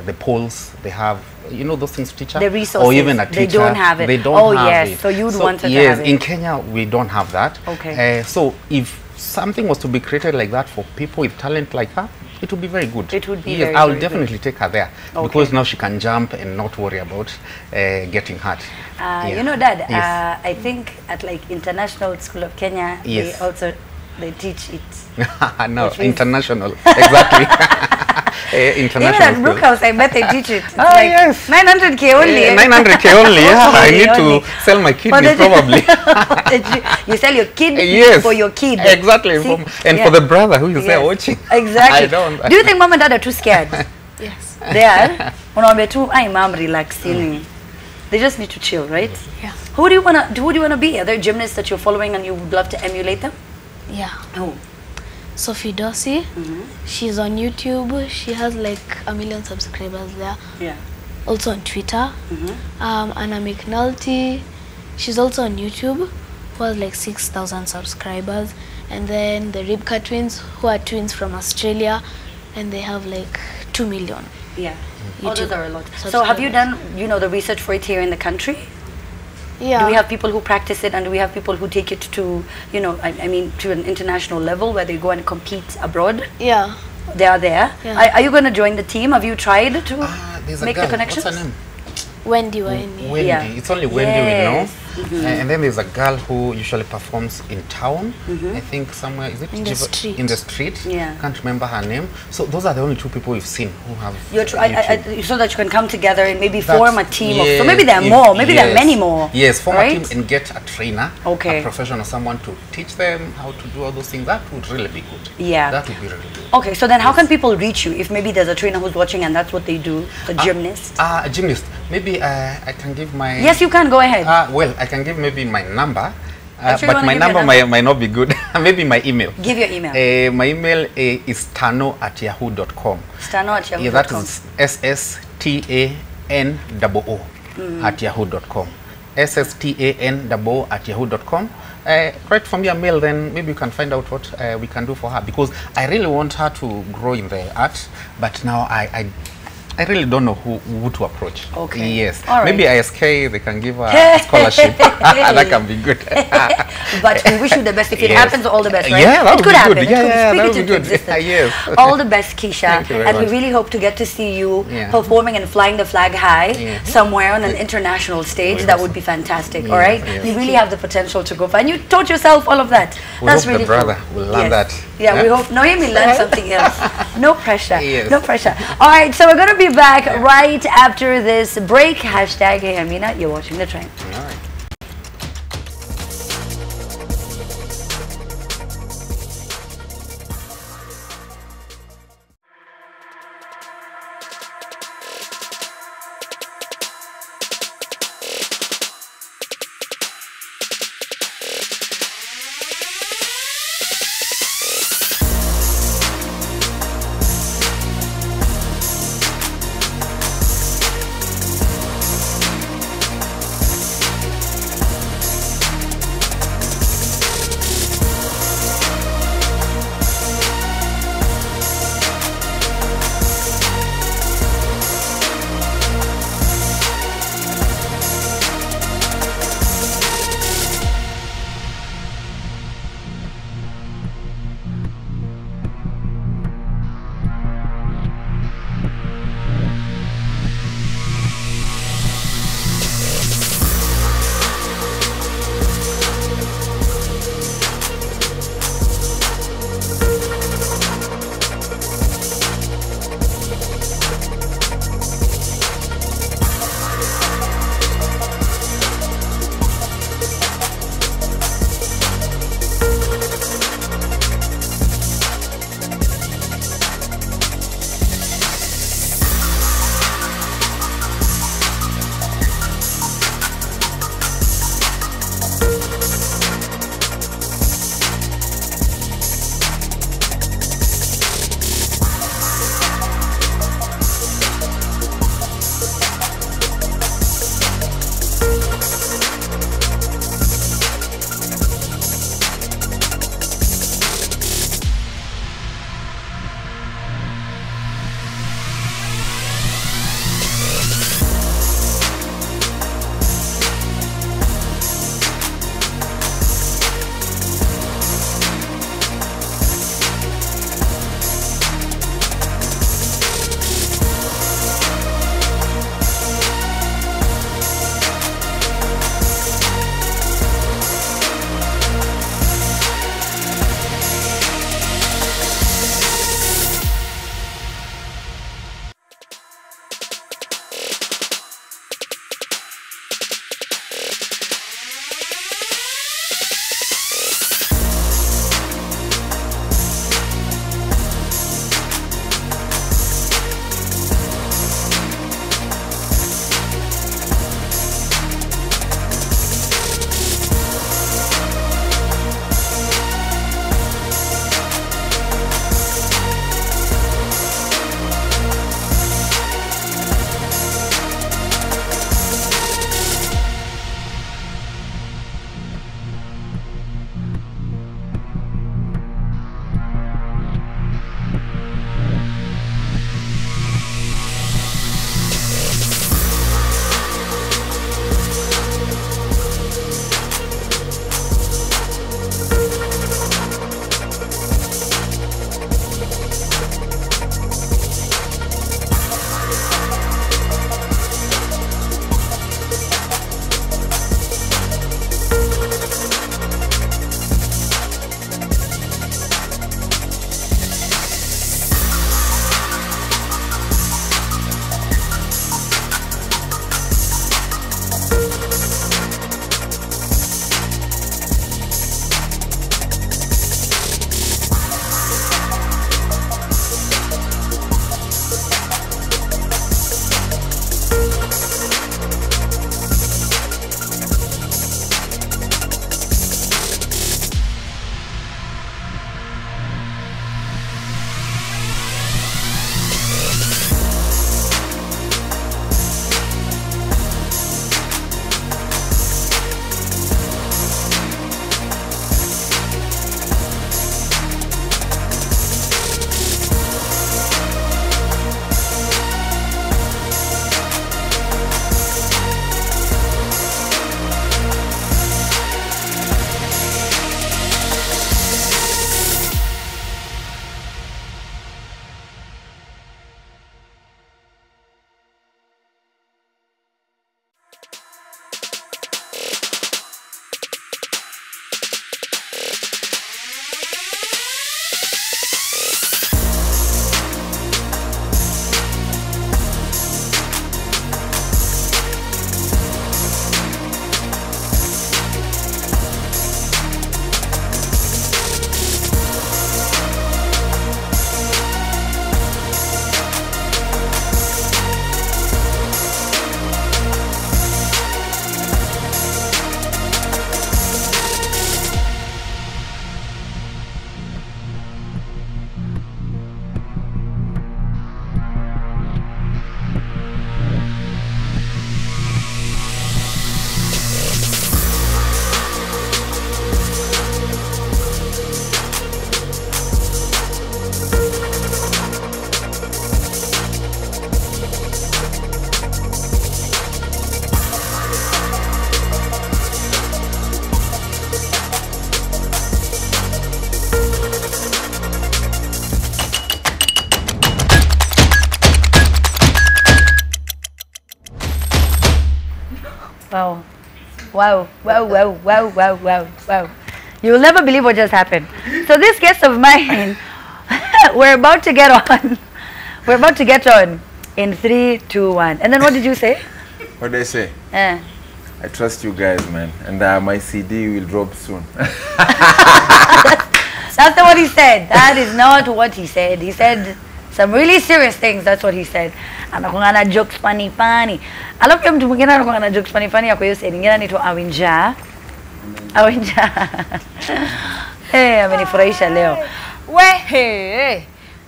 the poles, they have, you know, those things to teach her. The resources. Or even a teacher. They don't have it. They don't have it. So you'd want to have it. Yes, it. in Kenya, we don't have that. Okay. So if something was to be created like that for people with talent like her, it would be very good. It would be very I'll definitely take her there because now she can jump and not worry about getting hurt. You know, Dad, I think at like International School of Kenya, they teach it. No, international, exactly. International. Even at Brookhouse, I bet they teach it. It's like yes. 900K only. 900K only. Yeah, I need to sell my kidneys probably. You sell your kidney for your kid. Exactly. And for the brother who is there watching. Exactly. Do you think Mom and Dad are too scared? Yes. They are? Mom, relax. They just need to chill, right? Yeah. Who do you wanna be? Are there gymnasts that you're following and you would love to emulate them? Yeah. Oh. Sophie Dossi, she's on YouTube. She has like 1 million subscribers there. Yeah. Also on Twitter. Anna McNulty, she's also on YouTube, who has like 6,000 subscribers. And then the Ribka twins, who are twins from Australia, and they have like 2 million. Yeah. Oh, those are a lot. So have you done, you know, the research for it here in the country? Yeah. Do we have people who practice it, and do we have people who take it to, you know, I mean, to an international level where they go and compete abroad? Yeah. They are there? Yeah. Are you going to join the team? Have you tried to make the connections? What's her name? Wendy. Wendy. Yeah. It's only Wendy we know. And then there's a girl who usually performs in town. I think somewhere, is it in the street? In the street. Yeah. Can't remember her name. So those are the only 2 people we've seen who have. So that you can come together and maybe form a team. So maybe there are more. Maybe there are many more. Yes, form a team and get a trainer, a Okay. professional, someone to teach them how to do all those things. That would really be good. Yeah. That would be really good. Okay, so then how can people reach you if maybe there's a trainer who's watching and that's what they do, a gymnast? A gymnast. Maybe I can give my... Yes, you can. Go ahead. Well, I can give maybe my number, but my number might not be good. Maybe my email. Give your email. My email is stano@yahoo.com. Stano@yahoo.com. Yeah, that is SSTANOO. @yahoo.com. SSTAN@yahoo.com. Write for me a mail, then maybe you can find out what we can do for her, because I really want her to grow in the art, but now I really don't know who to approach. Okay. Yes. All right. Maybe ISK, they can give her a scholarship. That can be good. But we wish you the best. If it Yes. happens, all the best, right? Yeah, that it would could be happen. good. It Yeah, could yeah, speak that it would be into good. existence. Yes. All the best, Keisha. Thank you very And we much. really hope to get to see you Yeah. performing and flying the flag high Yeah. somewhere on an international stage. Yes. That would be fantastic. Yes, All right? yes. You really have the potential to go far. And you taught yourself all of that. We That's hope really the brother cool. will learn that. Yeah, we hope Noemi learned something else. No pressure. Yes. No pressure. All right, so we're going to be back right after this break. Hashtag Hey Amina. You're watching The Trend. All right. Wow. Wow, wow, wow, wow, wow, wow, wow. You will never believe what just happened. So this guest of mine, we're about to get on. We're about to get on in 3, 2, 1. And then what did you say? What did I say? Eh. I trust you guys, man. And my CD will drop soon. That's not what he said. That is not what he said. He said some really serious things. That's what he said. Anakuanga na jokes funny. Alafu pia mtu mwingine anakuanga na jokes funny ya kwa hiyo side. Ngine anaitwa Awinja. Amenifurahisha leo.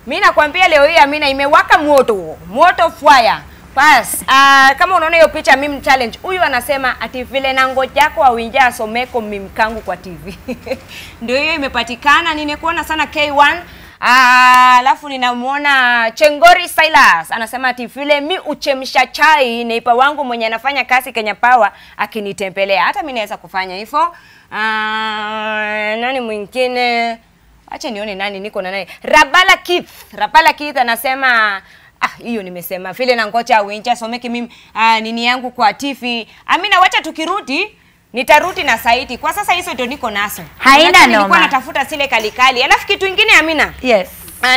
Mimi nakwambia leo hii Amina imewaka moto fire. Bas, kama unaona hiyo picha meme challenge, huyu anasema ati vile na ngojako Awinja asomeko meme kangu kwa TV. Ndio hiyo imepatikana, nimekuona sana K1. Alafu ninamuona Chengori Silas anasema ati vile mi uchemsha chai neipa wangu mwenye anafanya kazi Kenya Power akinitembelea. Hata mimi naweza kufanya hivyo. Nani mwingine? Acha nione nani niko na naye. Rabala Keith anasema hiyo nimesema vile na ngocha Awinja someki mimi nini yangu kwa TV. Amina, wacha tukirudi nitarudi na Saidi. Kwa sasa hizo ndio niko nazo. Haina noma. Nilikuwa natafuta sile kalikali. Alafu kitu kingine Amina. Yes.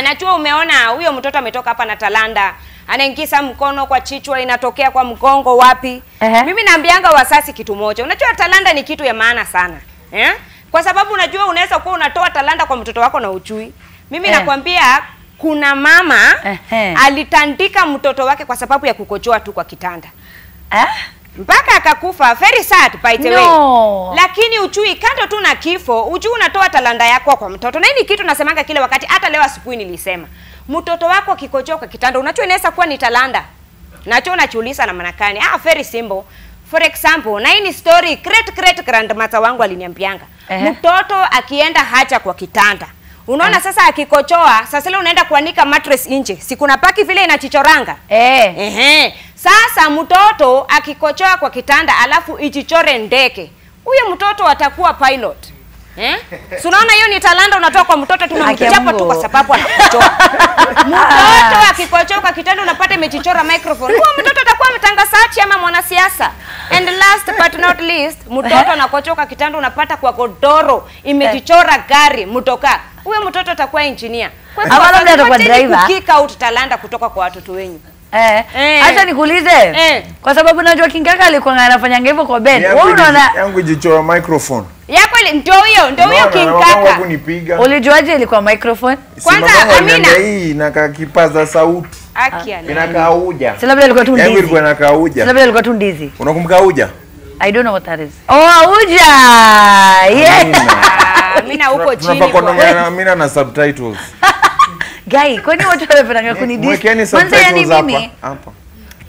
Najua umeona huyo mtoto ametoka hapa na talanta. Anaingiza mkono kwa chichwa, inatokea kwa mgongo wapi. Mimi naambianga wasasi kitu moja. Unajua talanta ni kitu ya maana sana. Kwa sababu unajua unaweza kuwa unatoa talanta kwa mtoto wako na uchui. Mimi nakwambia kuna mama alitandika mtoto wake kwa sababu ya kukojoa tu kwa kitanda. Mpaka akakufa. Very sad by the way. Lakini uchui kando tu na kifo, ujui unatoa talanta yako kwa mtoto. Na hii ni kitu nasemanga kile wakati, hata leo asubuhi nilisema. Mtoto wako akikojoa kwa kitanda, unajua inaweza kuwa ni talanta. Nacho unachuuliza na manakani. Very simple. For example, na hii ni story great grandmother wangu aliniambianga. Mtoto akienda haja kwa kitanda. Unaona sasa akikochoa, sasa leo unaenda kuanika mattress nje. Si kuna paki vile inachichoranga? Sasa mtoto akikochoa kwa kitanda alafu ichichore ndege. Huyo mtoto atakuwa pilot. So unaona hiyo ni talanta unatoa kwa mtoto, tunamchapa tu kwa sababu anakochoa. Mtoto akikochoa kwa kitanda unapata imechichora microphone. Huyo mtoto atakuwa mtangazaji ama mwanasiasa. And last but not least, mtoto anakochoa kwa kitanda unapata kwa godoro imechichora gari mtoka. Huyo mtoto atakuwa engineer. Kwa hivyo labda atakuwa driver. Kick out talanta kutoka kwa watoto wenyu. Acha nikuulize. Kwa sababu najua King Kaka alikuwa anafanya hivyo kwa band. Wewe unaona yangu jichora microphone. Yako ndio hiyo King Kaka. Ulijuaje ilikuwa microphone? Kwanza Amina hii inakaa kipaza sauti. Inakaa uja. Si labda ilikuwa tu ndizi. Yangu ilikuwa inakaa uja. Si labda ilikuwa tu ndizi. Unakumbuka uja? I don't know what that is. Uja. Amina huko chini. Tunapaka Amina na subtitles. Guy, kwani watu wanapenda kunidis? Mwekeni subtitles hapa.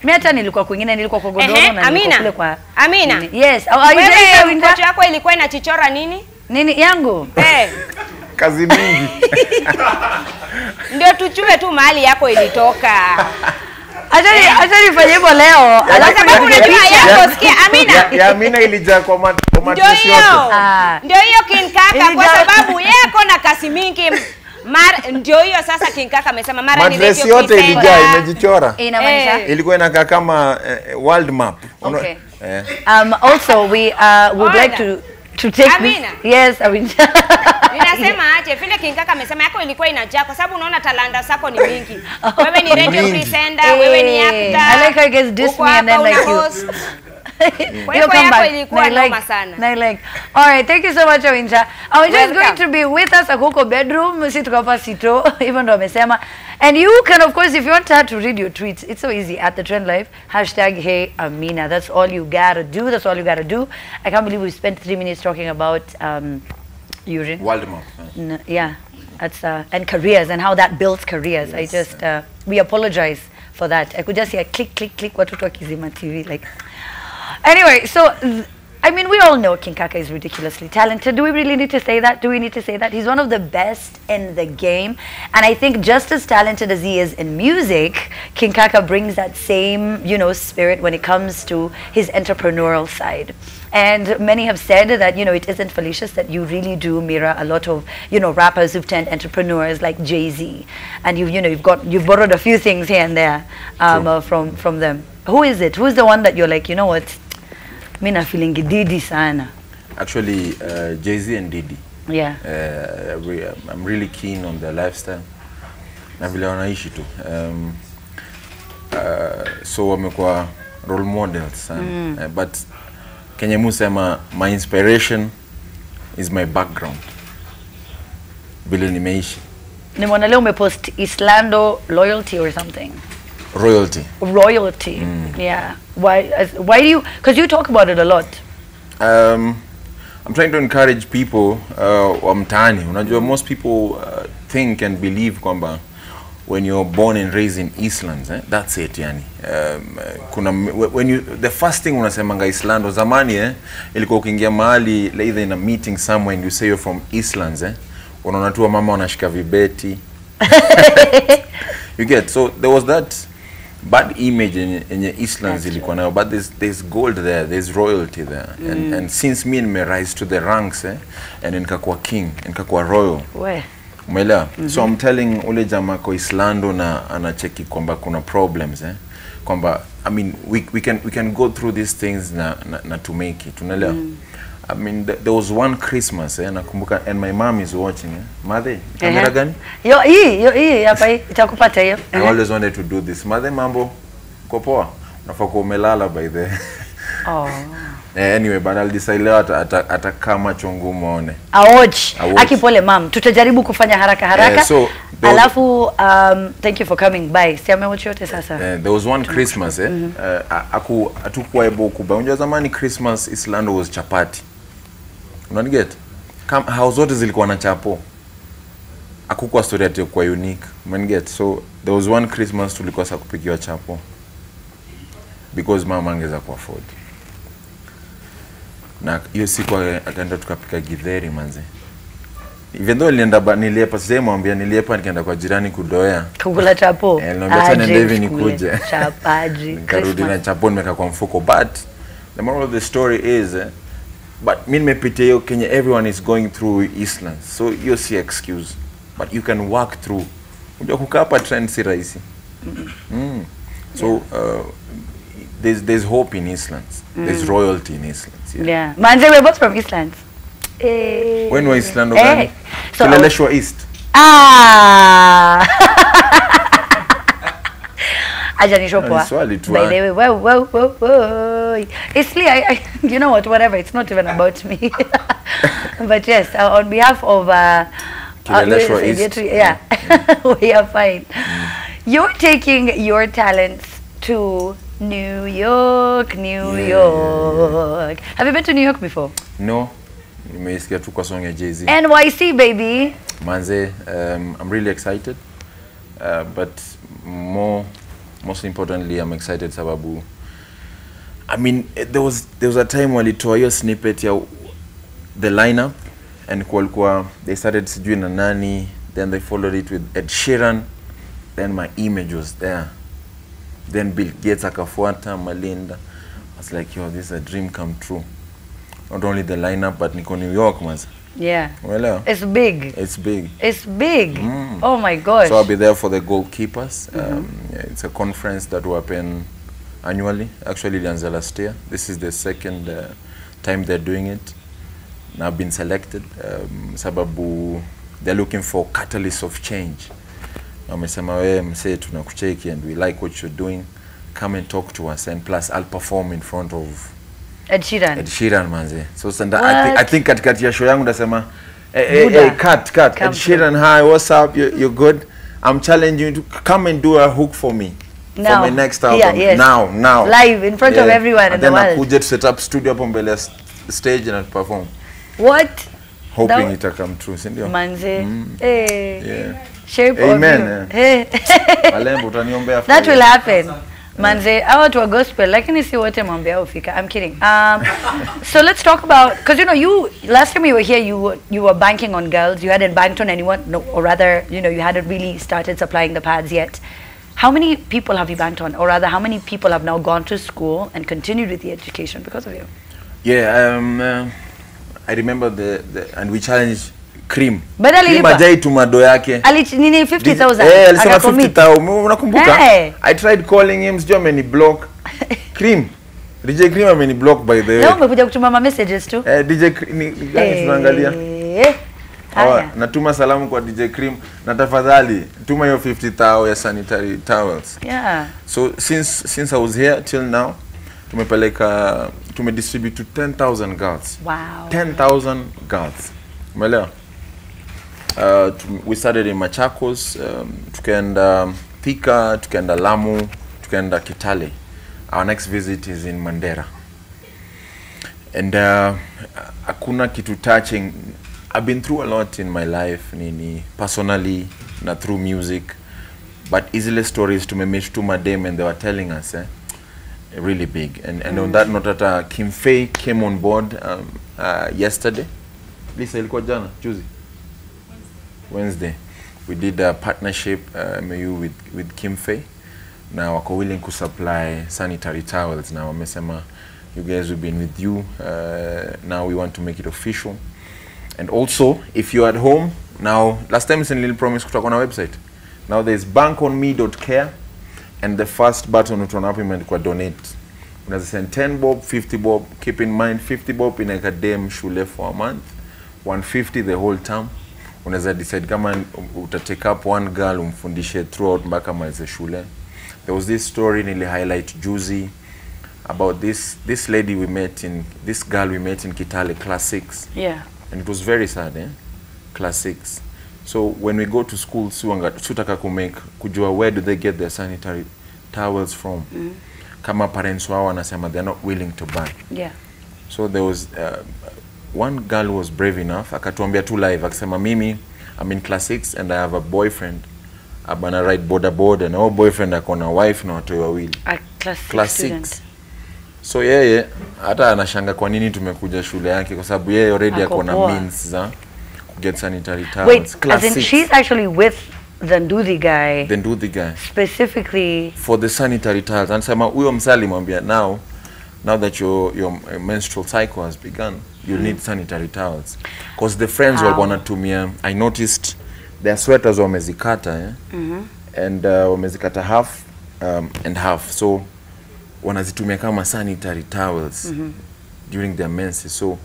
Mimi hata nilikuwa kwingine, nilikuwa kwa godoro na nilikuwa kule kwa Amina. Yes. Wewe mtoto wako ilikuwa inachichora nini? Nini yangu? Kazi mingi. Ndio tuchue tu mahali yako ilitoka. Acha nifanye hivyo leo. Alafu sababu unajua yako sikia Amina. Ya Amina ilijaa kwa matress yote. Ndio hiyo King Kaka kwa sababu yako na kasi mingi. Ndio hiyo sasa King Kaka amesema mara ni matress yote ilijaa imejichora. Inamaanisha ilikuwa inakaa kama world map. Okay. Also we would like to take Amina. Yes, Amina. Ninasema aje vile King Kaka amesema yako ilikuwa inajaa kwa sababu unaona talanta zako ni mingi. Wewe ni radio presenter, wewe ni actor. I like how you guys diss me and then like you. You'll come back. All right, thank you so much, Awinja. Awinja is going to be with us at bedroom. Even though amesema. And you can, of course, if you want her to read your tweets, it's so easy at the Trend Live. #Hey Amina. That's all you gotta do. That's all you gotta do. I can't believe we spent 3 minutes talking about urine. Waldemar. Yeah, that's and careers and how that builds careers. Yes. I just we apologize for that. I could just hear click, click, click. Watoto Kizima TV like. Anyway, so I mean, we all know King Kaka is ridiculously talented. Do we really need to say that? Do we need to say that? He's one of the best in the game. And I think just as talented as he is in music, King Kaka brings that same, you know, spirit when it comes to his entrepreneurial side. And many have said that, you know, it isn't fallacious that you really do mirror a lot of, you know, rappers who've turned entrepreneurs like Jay-Z. And you've borrowed a few things here and there from them. Who is it? Who's the one that you're like, you know what? Mimi na feeling Didi sana. Actually, Jay-Z and Didi. Yeah. I'm really keen on their lifestyle. Na vile wanaishi tu. So wamekuwa role models sana. But Kenya musema my inspiration is my background. Vile nimeishi. Nimeona leo umepost Islando loyalty or something. Royalty. Yeah. Why do you, because you talk about it a lot. I'm trying to encourage people wa mtaani. Unajua most people think and believe kwamba when you're born and raised in Eastlands, that's it yani. The first thing unasemanga Islando zamani ilikuwa ukiingia mahali either in a meeting somewhere and you say you're from Eastlands unaona tu mama wanashika vibeti. You get, so there was that bad image in Eastlands ilikuwa nayo, but there's gold there, there's royalty there. And since me and me rise to the ranks and nikakuwa king, nikakuwa royal. Umeelewa? So I'm telling ule jamaa kwa Islando na anacheki kwamba kuna problems kwamba I mean we can go through these things na to make it. Unaelewa? I mean there was one Christmas nakumbuka, and my mom is watching Mother, kamera gani? Yo hapa itakupata hiyo. I always wanted to do this. Mother, mambo uko poa? Unafaa kuwa umelala by the anyway, but I'll decide leo atakama chungu muone. Aoch. Akipole mam, tutajaribu kufanya haraka. Alafu thank you for coming by. Siame watch yote sasa. There was one Christmas atakuwa ebo kuba. Unajua zamani Christmas Islando was chapati. Unaniget? House zote zilikuwa na chapo. Hakukuwa story ati kwa unique. Unaniget? So there was one Christmas tulikuwa sasa kupikiwa chapo. Because mama angeza ku afford. Na hiyo siku akaenda tukapika githeri manze. Even though niliepa sema mwambia niliepa nikaenda kwa jirani kudoea. Kukula chapo. Naomba nende hivi nikuje. Chapaji. Nikarudi na chapo nimeka kwa mfuko, but the moral of the story is but mimi nimepitia hiyo Kenya, everyone is going through Eastlands. So you see excuse, but you can work through. Unajua kukaa hapa trend si rahisi. So there's hope in Eastlands. There's royalty in Eastlands. Yeah. Manze, we're both from Eastlands. When were Eastland gani? So Kileleshwa East. Aja nishopoa. By the way, whoa. It's you know what, whatever, it's not even about me. But yes, on behalf of Kileleshwa East. Yeah. We are fine. You're taking your talents to New York. Have you been to New York before? No. Nimesikia tu kwa song ya Jay-Z. NYC baby. Manze, I'm really excited. But most importantly, I'm excited sababu I mean there was a time walitoa hiyo snippet ya the lineup and they started sijui na nani, then they followed it with Ed Sheeran, then my image was there. Then Bill Gates akafuata, Malinda. I was like, yo, this is a dream come true. Not only the lineup, but niko New York, mas. Yeah. Well, it's big. It's big. It's big. Oh my gosh. So I'll be there for the goalkeepers. It's a conference that will happen annually. Actually, ilianza last year. This is the second time they're doing it. Now I've been selected. Sababu they're looking for catalysts of change. Wamesema wewe msee tunakucheki and we like what you're doing. Come and talk to us, and plus I'll perform in front of Ed Sheeran manze. So I think katikati ya show yangu ndasema cut. Ed Sheeran, hi, what's up? You're good. I'm challenging you to come and do a hook for me. For my next album. Yes. Now. Live in front of everyone in the world. And then nakuja to set up studio hapo mbele stage and perform. What? Hoping it will come true, sindio? Manze. Yeah. Shape Amen. Of you. Alemba utaniombea. That will happen. Manze, hawa to a gospel, lakini si wote mwambia ufika. I'm kidding. So let's talk about, because you last time you were here, you were banking on girls. You hadn't banked on anyone, no, or rather, you hadn't really started supplying the pads yet. How many people have you banked on, or rather, how many people have now gone to school and continued with the education because of you? Yeah, I remember and we challenged Cream. Cream ajai tumado yake. Nini 50,000? Alisema 50,000. Unakumbuka? I tried calling him, sijui ameni block. Cream. DJ Cream ameni block by the way. Leo umekuja kutuma messages tu. DJ ni gani tunaangalia? Haya. Natuma salamu kwa DJ Cream na tafadhali tuma hiyo 50,000 ya sanitary towels. Yeah. So since I was here till now tumedistribute to 10,000 girls. Wow. 10,000 girls. Umeelewa? We started in Machakos, tukaenda Thika, tukaenda Lamu, tukaenda Kitale. Our next visit is in Mandera. And hakuna kitu touching. I've been through a lot in my life, personally, not through music, but easily stories to me meet to madam and they were telling us really big. And on that note, Kim Faye came on board yesterday. Lisa ilikuwa jana, Tuesday? Wednesday. We did a partnership with Kim Faye. Now wako willing to supply sanitary towels. Now wamesema you guys have been with you. Now we want to make it official. And also, if you're at home, now last time I little promise kutoka on our website. Now there's bankonme.care and the first button utaona kwa donate. Unaweza send 10 bob, 50 bob. Keep in mind 50 bob inaeka dem shule for a month. 150 the whole term. Unaweza decide kama utatake up one girl umfundishe throughout mpaka malize shule. There was this story nili highlight juzi about this girl we met in Kitale class 6. Yeah. And it was very sad, class 6. So when we go to school, sutaka kujua where do they get their sanitary towels from? Kama parents wao wanasema they're not willing to buy. Yeah. So there was one girl who was brave enough, akatuambia tu live, akasema mimi, I'm in class 6 and I have a boyfriend. Abana ride boda na boyfriend akona wife na watoto wawili. Class 6. So yeye hata anashanga kwa nini tumekuja shule yake kwa sababu yeye already akona means za get sanitary towels. Wait, as in she's actually with the Nduthi guy. The Nduthi guy. Specifically for the sanitary towels. Anasema huyo msali mwambia now that your menstrual cycle has begun, you need sanitary towels. Because the friends were wanatumia, I noticed their sweaters wamezikata and wamezikata half and half. So wanazitumia kama sanitary towels during their menses. So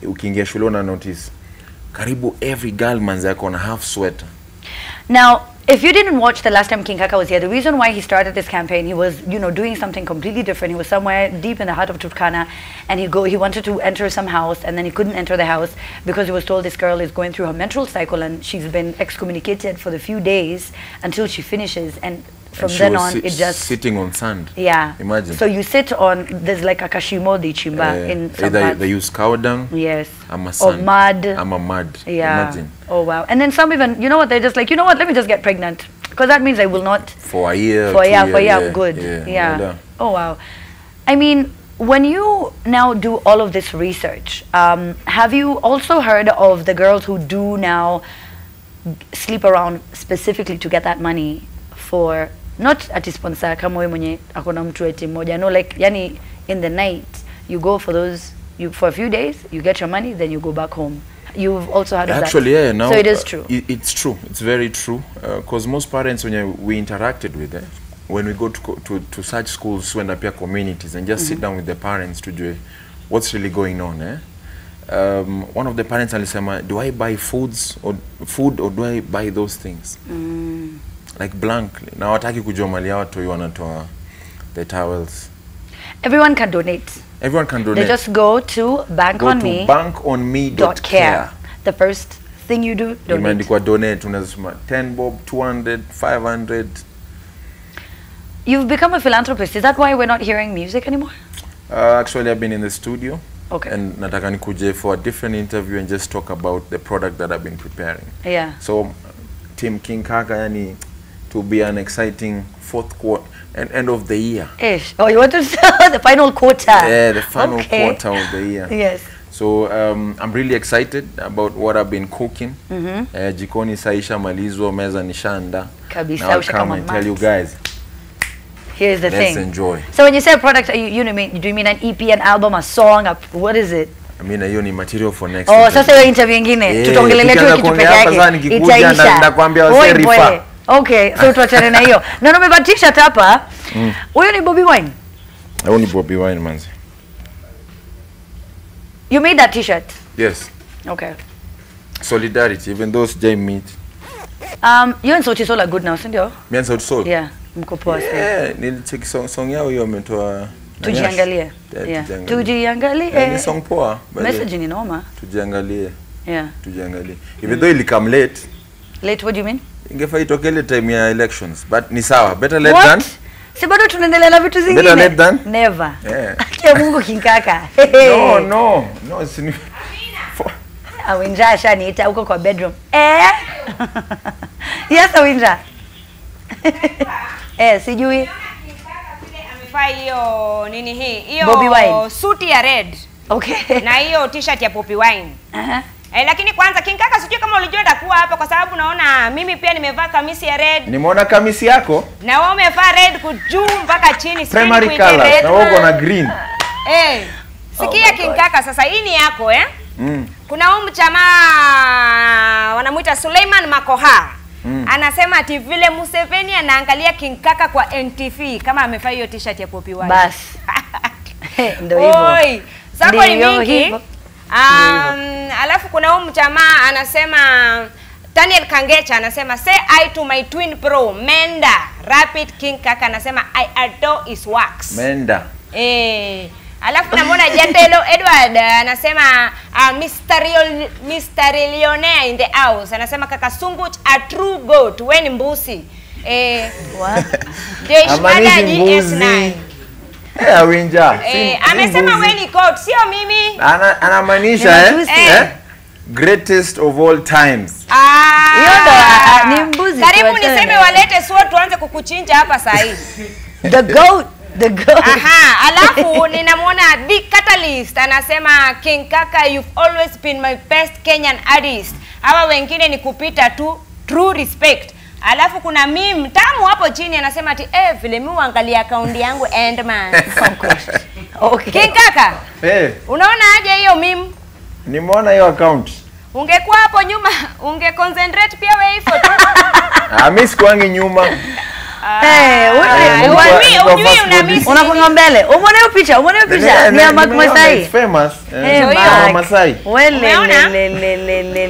ukiingia shule una notice karibu every girl manzi yako na half sweater. Now, if you didn't watch the last time King Kaka was here, the reason why he started this campaign, he was, doing something completely different. He was somewhere deep in the heart of Turkana, and he wanted to enter some house, and then he couldn't enter the house because he was told this girl is going through her menstrual cycle, and she's been excommunicated for the few days until she finishes, and from then on, it just sitting on sand. Yeah. Imagine. So you sit on, there's like a kashimo di chimba in some parts. They use cow dung. Yes. Or sand. Or mud. I'm mud. Yeah. Imagine. Oh wow. And then some even, they're just like, let me just get pregnant. Because that means I will not. For a year. For a year, good. Yeah. Oh wow. I mean, when you now do all of this research, have you also heard of the girls who do now sleep around specifically to get that money for, not at sponsor kama wewe mwenye akona mtu eti moja, no, like yani in the night you go for those, for a few days you get your money, then you go back home. You've also heard of that? Actually, yeah, now so it is true. It's true. It's very true. Because most parents, when we interacted with them, when we go to such schools, when appear communities, and just sit down with the parents to do what's really going on. One of the parents alisema, do I buy food or do I buy those things? Like blankly. Now wataki kujua mali yao tu wanatoa the towels. Everyone can donate. Everyone can donate. They just go to bankonme.care. The first thing you do, donate. Imeandikwa donate, unazisema 10 bob, 200, 500. You've become a philanthropist. Is that why we're not hearing music anymore? Actually, I've been in the studio. Okay. And nataka nikuje for a different interview and just talk about the product that I've been preparing. Yeah. So, Team King Kaka, yani, to be an exciting fourth quarter and end of the year. Ish. Oh, you want to say the final quarter? Yeah, the final quarter of the year. Yes. So I'm really excited about what I've been cooking. Jikoni saisha malizo, meza nishanda. Kabisa. Now I'll come and tell you guys. Here's the thing. Let's enjoy. So when you say a product, do you mean an EP, an album, a song? What is it? I mean, hiyo ni material for next. Oh, sasa hiyo interview nyingine. Tutaongelelea tu kitu peke yake. Itaisha. Nakwambia waserifa. Okay, so tuachane na hiyo. Na nimebatisha hapa. Huyo ni Bobby Wine. Huyo ni Bobby Wine manzi. You made that t-shirt? Yes. Okay. Solidarity, even those J meet. You and Sauti Sol are good now, sindio? Me and Sauti Sol? Yeah. Mko poa sana. Yeah, nilicheck song yao hiyo ametoa. Tujiangalie. Yeah. Tujiangalie. Ni song poa. Message ni noma. Tujiangalie. Yeah. Tujiangalie. Even though it come late. Late, what do you mean? Ingefaa itokele time ya elections, but ni sawa. Better late What? than. Si bado tunaendelea na vitu zingine. Better late than? Never. Yeah. Kia Mungu kinkaka. No, sini. Awinja ashaniita huko kwa bedroom. Yes, Awinja. Sijui. Amefaa hiyo nini hii? Bobby Wine. Hiyo suti ya red. Okay. Na hiyo t-shirt ya Poppy Wine. Lakini kwanza King Kaka sijui kama ulijua nitakuwa hapa kwa sababu naona mimi pia nimevaa kamisi ya red. Nimeona kamisi yako? Na wewe umevaa red kujuu mpaka chini. Primary color. Na wewe uko na green. Sikia King Kaka sasa hii ni yako Kuna huyu mchamaa wanamuita Suleiman Makoha. Anasema ati vile Museveni anaangalia King Kaka kwa NTV kama amevaa hiyo t-shirt ya Poppy Wine. Bas. Ndio hivyo. Oi, zako ni mingi. Alafu kuna huyu mchamaa anasema Daniel Kangecha anasema say I to my twin bro Menda Rapid King Kaka anasema I adore his works. Menda. Alafu namuona Jatelo Edward anasema Mr. Millionaire in the house anasema Kaka Sunguch a true goat when mbusi. What? Deishmada GS9. Awinja. Amesema wewe ni goat sio mimi. Anamaanisha greatest of all times. Hiyo ndo ni mbuzi. Karibu niseme walete suo tuanze kukuchinja hapa saa hii. The goat. Alafu ninamuona Big Catalyst anasema King Kaka you've always been my best Kenyan artist. Hawa wengine ni kupita tu, true respect. Alafu kuna meme tamu hapo chini anasema ati vile mimi uangalia account yangu Endman. Okay. King Kaka. Unaona aje hiyo meme? Nimeona hiyo account. Ungekuwa hapo nyuma, ungeconcentrate pia wewe hivyo tu. Mimi sikuangi nyuma. Unaponga mbele. Umeona hiyo picha? Ni ya Masai. It's famous. Masai.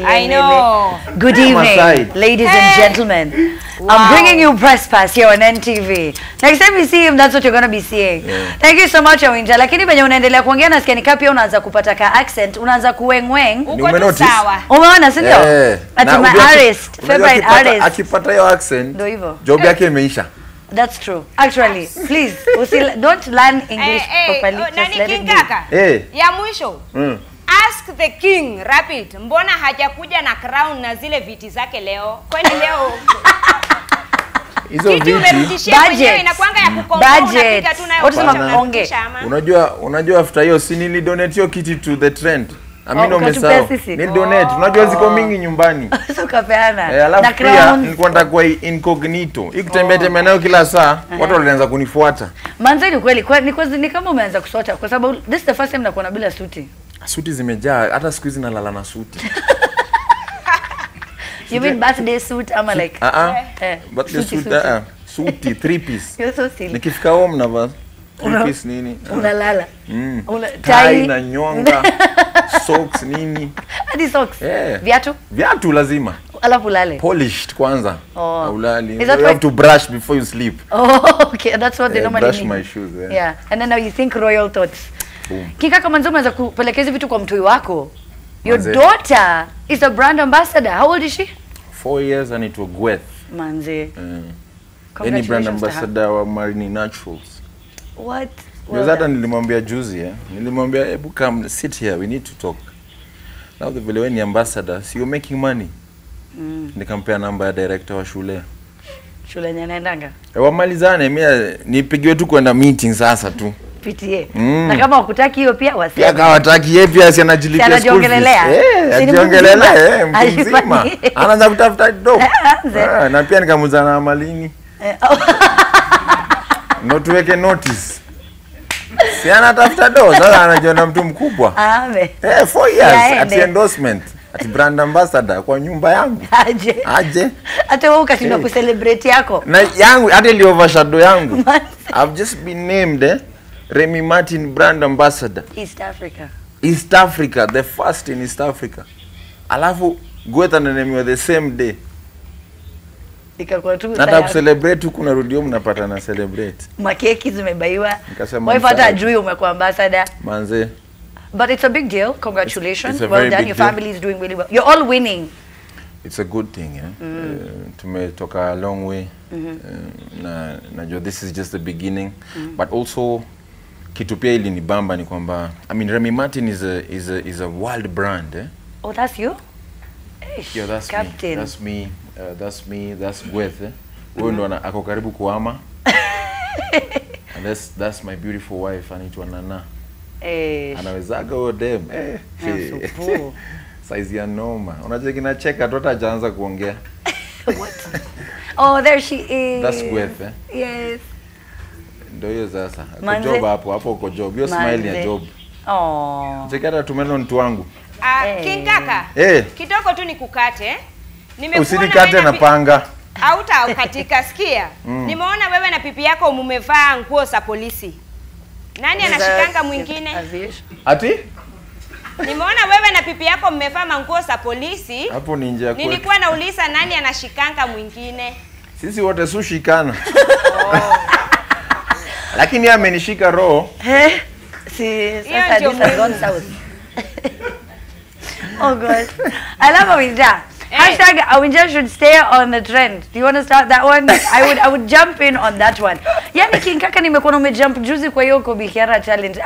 I know. Good evening, ladies and gentlemen. Wow. I'm bringing you Press Pass here on NTV. Next time you see him, that's what you're going to be seeing. Thank you so much, Awinja. Lakini venye unaendelea kuongea nasikia ni pia unaanza kupata ka accent, unaanza kuwengweng. Uko tu sawa. Umeona, si ndio? Ati my artist, favorite artist. Akipata hiyo accent, ndio hivyo. Job yake imeisha. That's true. Actually, please, don't learn English properly. Just let it be. Ya mwisho. Ask the king, Rapid. Mbona hajakuja na crown na zile viti zake leo? Kwani leo hizo viti budget inakuanga ya kukomboa unapika tu nayo. Unajua after hiyo si nili donate hiyo kiti to the trend. Amina umesahau. Nili donate. Unajua ziko mingi nyumbani. Sio kapeana. Na crown nilikuwa nataka incognito. Ikitembea nayo kila saa, watu walianza kunifuata. Manze ni kweli, ni kama umeanza kusota kwa sababu this is the first time nakuona bila suti. Suti zimejaa, hata siku hizi nalala na suti. You mean birthday suit ama like birthday suit suti 3 piece. You're so silly. Nikifika home navaa 3 piece nini? Unalala. Tai na nyonga. Socks nini? Hadi socks. Viatu lazima. Alafu lale. Polished kwanza. Ulali. You have to brush before you sleep. Okay, that's what they normally brush my shoes. Yeah. And then now you think royal thoughts. Kika kama nzoma za kupelekeza vitu kwa mtoi wako. Your daughter is a brand ambassador. How old is she? 4 years and it will Gweth. Manze. Any brand ambassador wa Marine Naturals. What? Hata nilimwambia juzi nilimwambia hebu come sit here, we need to talk. Now the vile ni ambassador, so you're making money. Nikampea namba ya director wa shule. Shule nyanaendanga. Wamalizane mimi nipigiwe tu kwenda meeting sasa tu. PTA. Na kama ukutaki hiyo pia wasema. Pia kama hataki yeye pia si anajilipia school fees. Ajiongelelea mzima. Anaanza kutafuta do. Na pia nikamuza na malini. No tuweke notice. Si anatafuta do, sasa anajiona mtu mkubwa. 4 years at endorsement. Ati brand ambassador kwa nyumba yangu. Aje. Hata wewe ukashinda kucelebrate yako. Na yangu hata ile overshadow yangu. I've just been named Remy Martin brand ambassador. East Africa. East Africa, the first in East Africa. Alafu Gwetha ananemiwa the same day. Ikakuwa tu Nata kucelebrate huku narudi home napata na celebrate. Makeki zimebaiwa. Nikasema Wife hata ajui umekuwa ambassador. Manze. But it's a big deal. Congratulations. It's a Well very done. big Your deal. family is doing really well. You're all winning. It's a good thing, tumetoka a long way. Najua this is just the beginning. But also kitu pia ili nibamba ni kwamba I mean Remy Martin is a world brand, eh? Oh, that's you? Yeah, that's Captain. me. That's Gwetha. Wewe ndo ako karibu kuama. And that's my beautiful wife anaitwa Nana. Anawezaga huyo dem. Size ya noma. Unajua kinacheka tu hataanza kuongea. What? Oh, there she is. That's Gwetha. Yes. Ndio hiyo sasa. Job hapo uko job. Hiyo smile ya job. Oh. Chekata tumelo mtu wangu. King Kaka. Kidogo tu nikukate. Usinikate na panga. Auta katika sikia. Nimeona wewe na pipi yako mumevaa nguo za polisi. Nani anashikanga mwingine? Ati? Nimeona wewe na pipi yako mmevaa nguo za polisi. Hapo ni nje ya kwetu. Nilikuwa nauliza nani anashikanga mwingine? Sisi wote sushikana. Lakini yeye amenishika roho. Sasa this has gone south. Oh God. I love Awinja. Hashtag Awinja should stay on the trend. Do you want to start that one? I would jump in on that one. Yani King Kaka nimekuwa umejump juzi kwa hiyo Kobikiara challenge.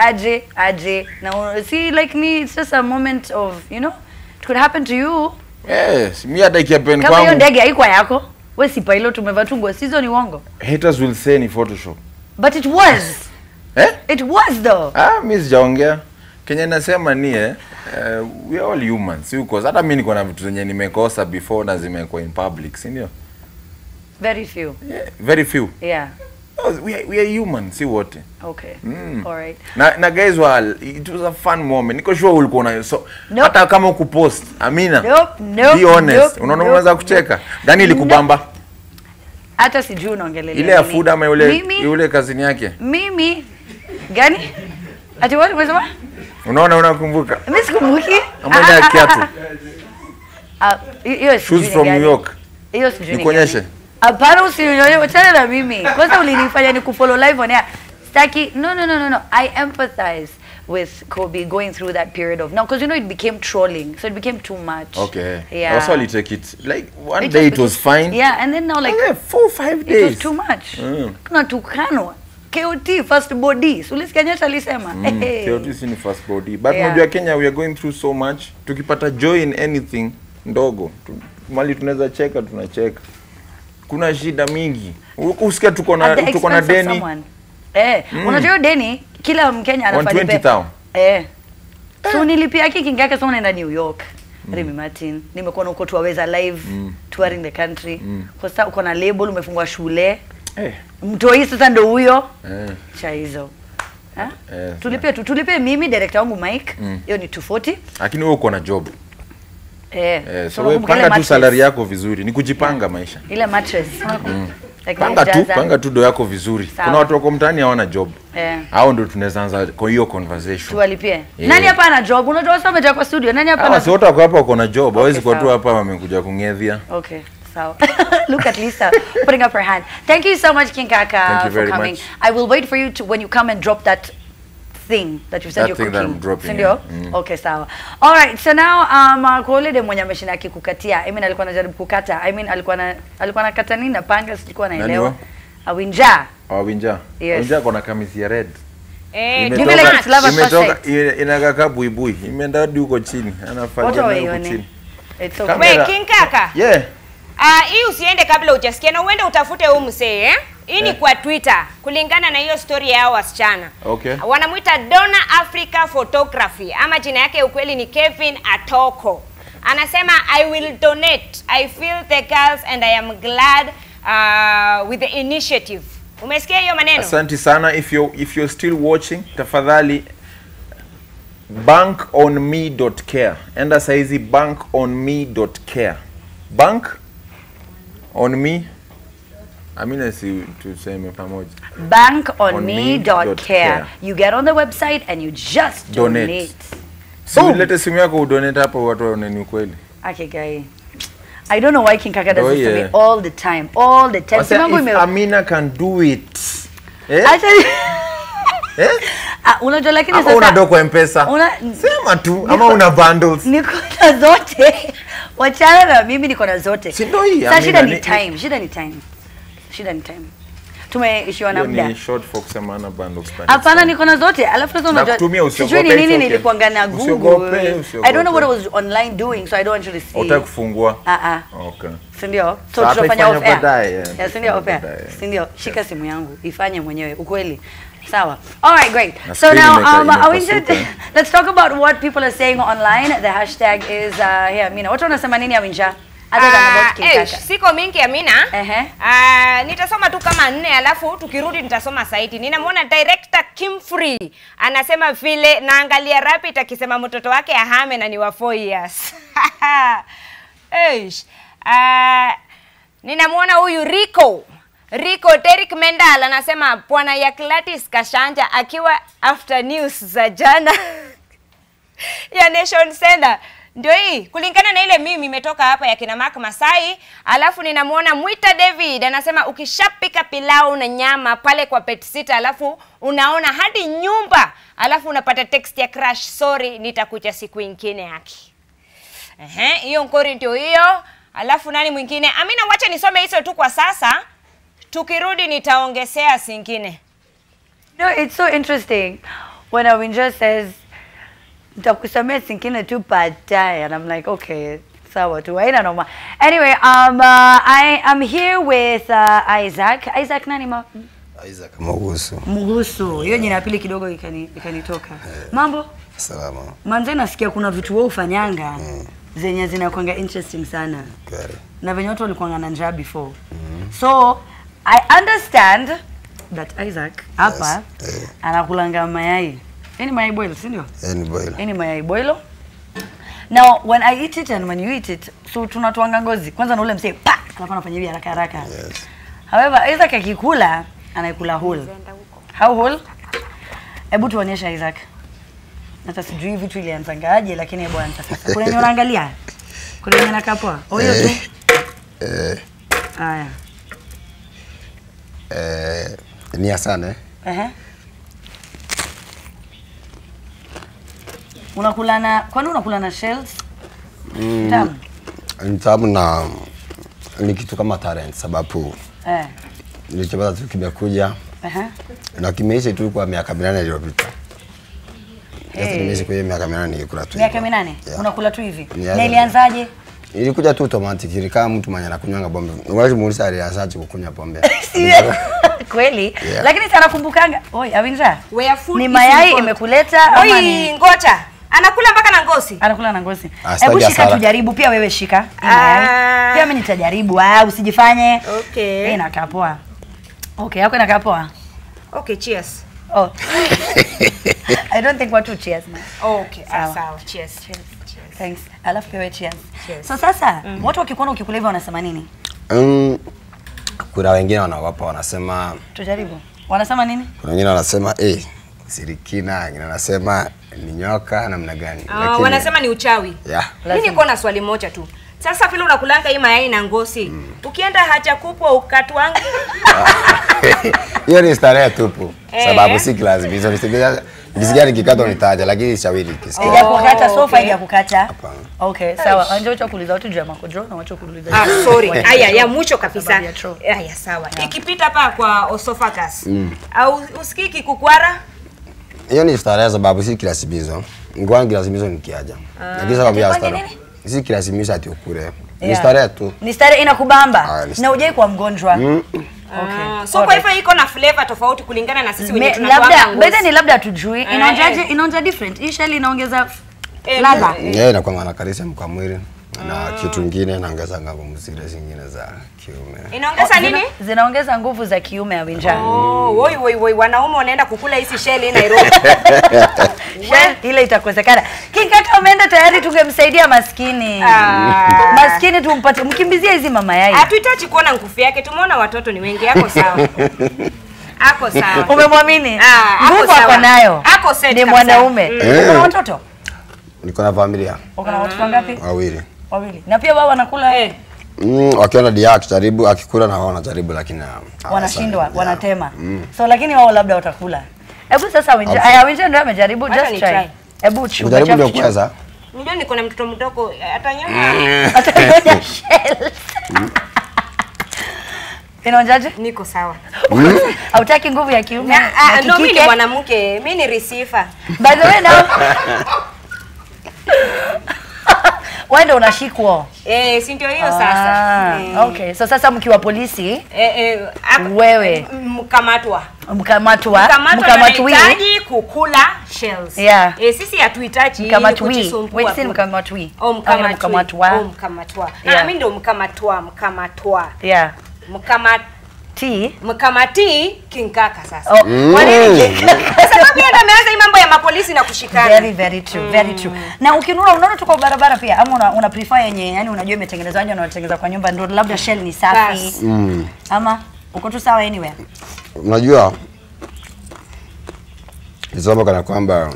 Aje. Now see like me it's just a moment of, you know, it could happen to you. Yes, mimi hata ikiapen kwangu. Kama hiyo ndege haikuwa yako, wewe si pilot umevaa tu nguo season ni uongo. Haters will say ni Photoshop. But it was. It was though. Mimi sijaongea. Kenya nasema ni we are all humans. Because hata mimi niko na vitu zenye nimekosa before na zimekuwa in public, si ndio? Very few. Yeah, very few. Yeah. We are humans, si wote. Okay. All right. Na guys, it was a fun moment. Niko sure ulikuwa na so hata kama ukupost. Amina. Nope. Be honest. Unaona unaweza kucheka. Gani ilikubamba? Hata sijui unaongelea ile ya food ama yule kazini yake. Mimi gani? Ati wewe unasema? Unaona unakumbuka? Mimi sikumbuki. Ambaye ya kiatu. Hiyo shoes from New York. Hiyo sijui. Nikuonyeshe. Hapana usinionyeshe, wachana na mimi. Kwanza ulinifanya nikufollow live on air. Staki. No. I empathize with Kobe going through that period of now because you know it became trolling, so it became too much. Okay. Yeah. Also, you take it like one day it was fine. Yeah, and then now like 4 or 5 days. It was too much. Kuna tukanwa. KOT first body. So let's Kenya alisema. KOT si ni first body. But unajua Kenya we are going through so much. Tukipata joy in anything ndogo, mali tunaweza cheka tunacheka. Kuna shida mingi. Usikia tuko na deni. Unajua deni kila Mkenya anafanya 120,000. So nilipia King Kaka so naenda New York. Remy Martin, nimekuwa huko tuwaweza live touring the country. Kwa sababu uko na label umefungwa shule. Mtoi sasa ndo huyo. Cha hizo. Tulipie mimi director wangu Mike. Hiyo ni 240. Lakini wewe uko na job. So wewe panga tu salary yako vizuri, ni kujipanga maisha. Ile mattress. Panga tu do yako vizuri. Kuna watu wako mtaani hawana job. Hao ndio tunaweza anza kwa hiyo conversation. Tuwalipie. Nani hapa ana job? Unajua sasa umetoka kwa studio. Nani hapa ana? Sio wote wako hapa wako na job. Hawezi kwa tu hapa wamekuja kungedhia. Okay. So look at Lisa putting up her hand. Thank you so much King Kaka for coming. Much. I will wait for you to when you come and drop that thing that you said you're cooking. That I'm dropping. Sindio? Okay, sawa. All right, so now kwa ule de mwenye ameshinda akikukatia. I mean alikuwa anajaribu kukata. I mean alikuwa anakata nini na panga sikuwa naelewa. Awinja. Awinja. Yes. Awinja kuna kamisi ya red. Imetoka inakaka buibui. Imeenda hadi huko chini. Anafanya huko chini. It's okay. Wait, King Kaka. Yeah. Hii usiende kabla hujasikia na uende utafute huyu msee Hii ni kwa Twitter kulingana na hiyo story ya wasichana. Okay. Wanamuita Donna Africa Photography ama jina yake ukweli ni Kevin Atoko. Anasema I will donate. I feel the girls and I am glad with the initiative. Umesikia hiyo maneno? Asante sana. If you're still watching, tafadhali bankonme.care. Enda saizi bankonme.care. Bank on me. Amina si tuseme pamoja. Bankonme.care. You get on the website and you just donate. Si ulete simu yako udonate hapo watu waone ni ukweli. Okay, guy. I don't know why King Kaka does this to me all the time. All the time. If Amina can do it. Unajua lakini sasa una doko M-Pesa. Sema tu ama una bundles. Niko na zote. Wachana na mimi niko na zote. Si ndio hii? Sasa shida ni time. Tumeishiwa na muda. Ni short for kusema ana bundles pale. Hapana niko na zote. Alafu sasa unajua sijui ni nini nilikuanga na Google. I don't know what I was online doing, so I don't want you to see. Utakufungua. Okay. Sindio? So tutafanya off air. Yeah, sindio off air. Sindio, shika simu yangu, ifanye mwenyewe ukweli. Sawa. All right, great. So now let's talk about what people are saying online. The hashtag is Hey Amina. Watu wanasema nini Amina? Siko mingi Amina. Nitasoma tu kama 4 alafu tukirudi nitasoma saiti. Ninamwona director Kim Free anasema vile naangalia Rapid akisema mtoto wake ahame na ni wa 4 years. Ninamwona huyu Rico Derek Mendal anasema bwana ya Clatis Kashanja akiwa after news za jana ya Nation Center. Ndio hii kulingana na ile mimi imetoka hapa ya kina Mark Masai. Alafu ninamwona Mwita David anasema ukishapika pilau na nyama pale kwa pet sitter alafu unaona hadi nyumba alafu unapata text ya crash sorry nitakuja siku nyingine yake. Hiyo ngori ndio hiyo. Alafu nani mwingine? Amina wacha nisome hizo tu kwa sasa. Tukirudi nitaongezea singine. No, it's so interesting when Awinja says nitakusamea singine tu baadaye and I'm like okay, sawa tu haina noma. Anyway, I am here with Isaac nani Isaac Mugusu. Hiyo jina pili kidogo ikanitoka. Mambo? Salama. Manze nasikia kuna vitu wewe ufanyanga zenye zinakuanga interesting sana. Kweli. Na venye watu walikuwa na njaa before. So I understand that Isaac hapa anakulanga mayai. Any mayai boil, sindio? Any mayai boil. Now when I eat it and when you eat it, so tunatuanga ngozi. Kwanza na ule msee pa, alafu anafanya hivi haraka. Yes. However, Isaac akikula, anaikula whole. How whole? Hebu tuonyesha Isaac. Hata sijui vitu ilianzangaje lakini hebu anza sasa. Kuna nini unaangalia? Kuna nini nakapoa? Hiyo tu. Haya. Ni asane. Kwani unakula na shells? Tamu na ni kitu kama talent sababu nilichopata tu kimekuja na kimeisha tu kwa miaka 8 iliyopita. Sasa nimeishi kwa miaka 8 nilikula tu. Miaka 8? Unakula tu hivi. Na ilianzaje? Ilikuja tu automatic, ili kama mtu mwenye anakunywanga pombe. Unaweza muuliza alianzaje kukunywa pombe. Kweli? Lakini sana kumbukanga. Oi, Awinja. Ni mayai imekuleta ama ni ngocha? Anakula mpaka na ngozi. Anakula na ngozi. Hebu shika tujaribu pia wewe shika. Pia mimi nitajaribu. Usijifanye. Okay. Inakaa poa. Okay, yako inakaa poa. Okay, cheers. Oh. I don't think what to cheers man. Okay, sawa. Cheers. Thanks. Alafu pewe cheers. So sasa, watu wakikuona ukikula hivyo wanasema nini? Kuna wengine wanaogopa wanasema tujaribu. Wanasema nini? Kuna wengine wanasema sirikina, wengine wanasema ni nyoka namna gani. Lakini wanasema ni uchawi. Mimi niko na swali moja tu. Sasa vile unakulanga hii mayai na ngozi, ukienda haja kubwa ukatwanga. Hiyo ni starehe tupu. Sababu si lazima hizo nisigani kikata unitaja lakini shawili kisikia. Ija kukata sofa ija kukata. Hapana. Okay, sawa. Anje ucha kuuliza watu juu ya makodro na wacha kuuliza. Sorry. Aya ya mwisho kabisa. Aya sawa. Ikipita hapa kwa esophagus. Au usikiki kukwara? Hiyo ni starehe sababu si kilasibizo. Ngwangi kilasibizo nikiaja. Lakini sababu ya starehe. Si kilasibizo ati ukure. Ni starehe tu. Ni starehe inakubamba. Na ujai kwa mgonjwa. Okay. So kwa hivyo iko na flavor tofauti kulingana na sisi wenyewe tunatoa ngozi. Labda tujui. Inaonja different. Usually inaongeza ladha. Inakuwa na karisia kwa mwili. Na kitu kingine inaongeza nguvu zingine za kiume. Inaongeza nini? Zinaongeza nguvu za kiume Awinja. Woi wanaume wanaenda kukula hizi shell Nairobi. Shell ile itakosekana. King Kaka umeenda tayari tungemsaidia maskini. Maskini tumpate mkimbizie hizi mama yai. Hatuhitaji kuona nguvu yake. Tumeona watoto ni wengi yako sawa. Ako sawa. Umemwamini? Nguvu ako nayo. Ako sawa. Ni mwanaume. Una watoto? Niko na familia. Uko na watoto ngapi? Wawili. Wawili. Na pia wao wanakula Wakiona dia akijaribu akikula na wao wanajaribu lakini wanashindwa, wanatema. So lakini wao labda watakula. Hebu sasa Winja ndio amejaribu, just try. Hebu jaribu ndio kuweza. Unajua niko na mtoto mdogo atanyama. Atanyama shell. Inaonjaje? Niko sawa. Hautaki nguvu ya kiume? No, mimi ni mwanamke, mimi ni receiver. By the way now. Wewe ndio unashikwa. Si ndio hiyo sasa. Okay. So sasa mkiwa polisi, wewe mkamatwa anahitaji kukula shells. Sisi hatuhitaji mkamatwi. Wewe si mkamatwi. Mkamatwa. Mimi ndio mkamatwa. Mkamati King Kaka sasa. Kwa nini? Sababu yeye ndo ameanza hii mambo ya mapolisi na kushikana. Very true. Na unaona tuko barabara pia ama una prefer yenye yani unajua imetengenezwa nje na unatengeneza kwa nyumba ndio labda shell ni safi. Ama uko tu sawa anywhere. Unajua nisoma kana kwamba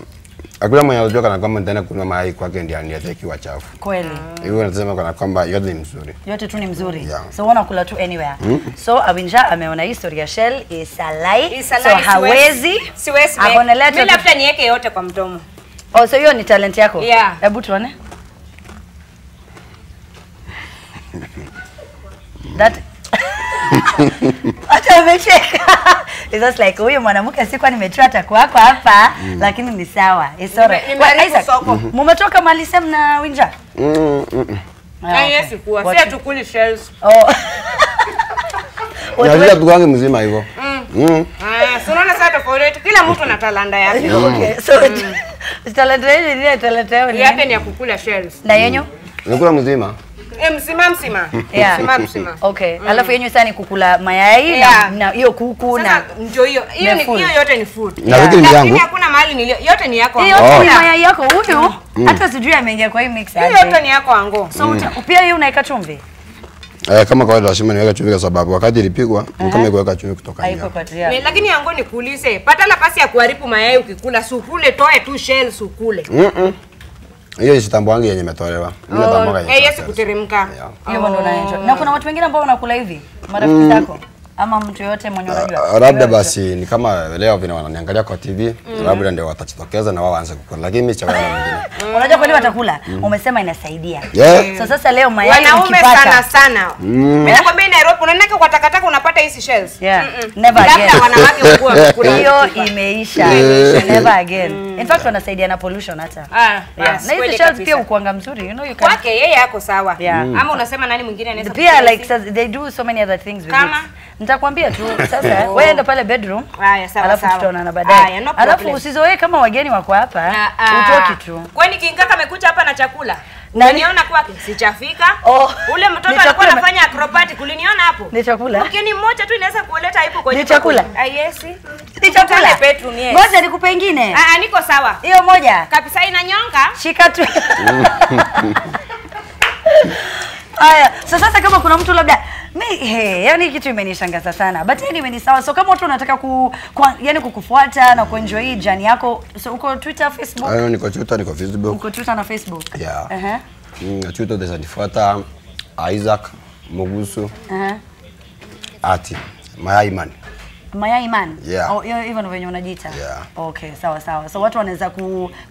hakuna mwenye anajua kana kwamba ndani kuna mayai kwake ndiye anataki wachafu. Kweli. Hivyo nasema kana kwamba yote ni mzuri. Yote tu ni mzuri. So wanakula tu anywhere. So Abinja ameona historia ya shell is a lie. So hawezi. Siwezi. Mimi labda niweke yote kwa mdomo. So hiyo ni talent yako? Hebu tuone. That Acha umecheka. It's just like huyo mwanamke sikuwa nimetrata kwako hapa lakini ni sawa. It's alright. Mumetoka mali sem na Winja? Yes, kuwa. Si tukuli shells. Unajua tugange mzima hivyo. Unaona sasa tofauti. Kila mtu ana talanta yake. Okay. So talanta yenu ni talanta yenu. Yake ni ya kukula shells. Na yenyu? Nakula mzima. Mzima. Okay. Alafu yenyu sana ni kukula mayai na hiyo kuku na ndio hiyo. Hiyo yote ni food. Lakini hakuna mahali yote ni yako. Hiyo yote ni mayai yako huyu. Hata sijui ameingia kwa hii mix aje. Hiyo yote ni yako ango. So pia hiyo unaweka chumvi? Kama kawaida lazima niweke chumvi kwa sababu wakati ilipigwa kama kuweka chumvi kutoka nje. Lakini ango nikuulize, pata nafasi ya kuharibu mayai ukikula, sukule toe tu shells ukule. Hiyo isitambuangi yenye imetolewa. Ile tamboga yenye. Yes kuteremka. Hiyo ndio unaenjoy. Na kuna watu wengine ambao wanakula hivi? Marafiki zako ama mtu yote mwenye unajua? Labda basi ni kama leo vile wananiangalia kwa TV, labda ndio watajitokeza na wao waanze kukula. Lakini mimi chawana mwingine. Unajua kwa nini watakula? Umesema inasaidia. So sasa leo mayai ukipata sana. Mimi nakwambia Nairobi unaenda kwa takataka unapata hizi shells. Never again. Labda wanawake wakua kula. Hiyo imeisha. Never again. In fact wanasaidia na pollution hata. Na hizi shells pia ukuanga mzuri, you know you can. Kwake yeye yako sawa. Ama unasema nani mwingine anaweza? Pia like they do so many other things with it. Nitakwambia tu sasa wewe enda pale bedroom. Alafu tutaonana baadaye. Alafu usizoee kama wageni wako hapa. Utoki tu. Kwani King Kaka amekuja hapa na chakula? Unaniona kwake? Sichafika. Ule mtoto alikuwa anafanya acrobatic, uliniona hapo? Ni chakula. Mgeni mmoja tu inaweza kuleta hapo kwa ni chakula. Yes. Ni chakula. Bedroom, yes. Ngoja nikupe nyingine. Niko sawa. Hiyo moja. Kabisa inanyonga. Shika tu. Aya, sasa kama kuna mtu labda yani kitu imenishangaza sana. But anyway ni sawa. So kama watu wanataka yani kukufuata na kuenjoy hii journey yako, so uko Twitter, Facebook? Niko Twitter, niko Facebook. Uko Twitter na Facebook? Yeah. Twitter desanifuata Isaac Mugusu. Ati Mayai Man. Mayai Man? Yeah. Hivyo ndivyo wenye unajiita? Yeah. Okay, sawa. So watu wanaweza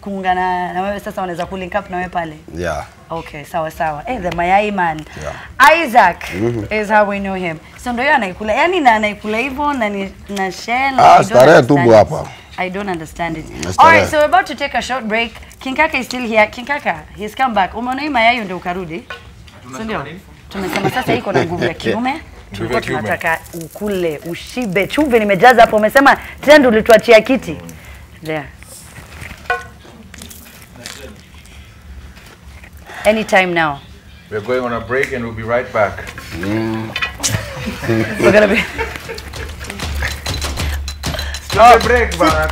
kuungana na wewe sasa, wanaweza kulink up na wewe pale? Yeah. Okay, sawa. The Mayai Man. Yeah. Isaac is how we know him. So ndio anaikula. Yani na anaikula hivyo na shell. Starehe tubu hapa. I don't understand it. Alright, so we're about to take a short break. King Kaka is still here. King Kaka, he's come back. Umeona hii mayai ndio ukarudi? Ndio. Tumesema sasa iko na nguvu ya kiume. Tulikuwa tunataka ukule, ushibe. Chumvi nimejaza hapo. Umesema tena ulituachia kiti. There. Anytime now. We're going on a break and we'll be right back. We're gonna be. Break, man.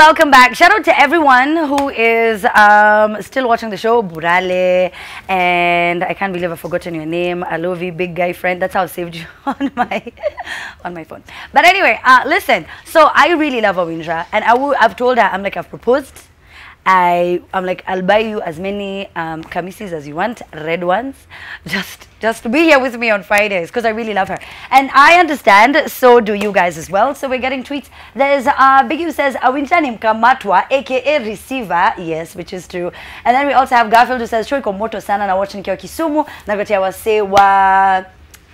welcome back. Shout out to everyone who is still watching the show. Burale, and I can't believe I've forgotten your name. Alovi, big guy friend. That's how I saved you on my phone. But anyway, listen. So I really love Awinja, and I've told her, I'm like, I've proposed. I'm like, I'll buy you as many kamisis as you want, red ones, just to be here with me on Fridays, because I really love her. And I understand, so do you guys as well. So we're getting tweets. There's Biggie who says, Awinja ni mkamatwa, aka receiver. Yes, which is true. And then we also have Garfield who says, show iko moto sana na watching nikiwa Kisumu, na gotia wase wa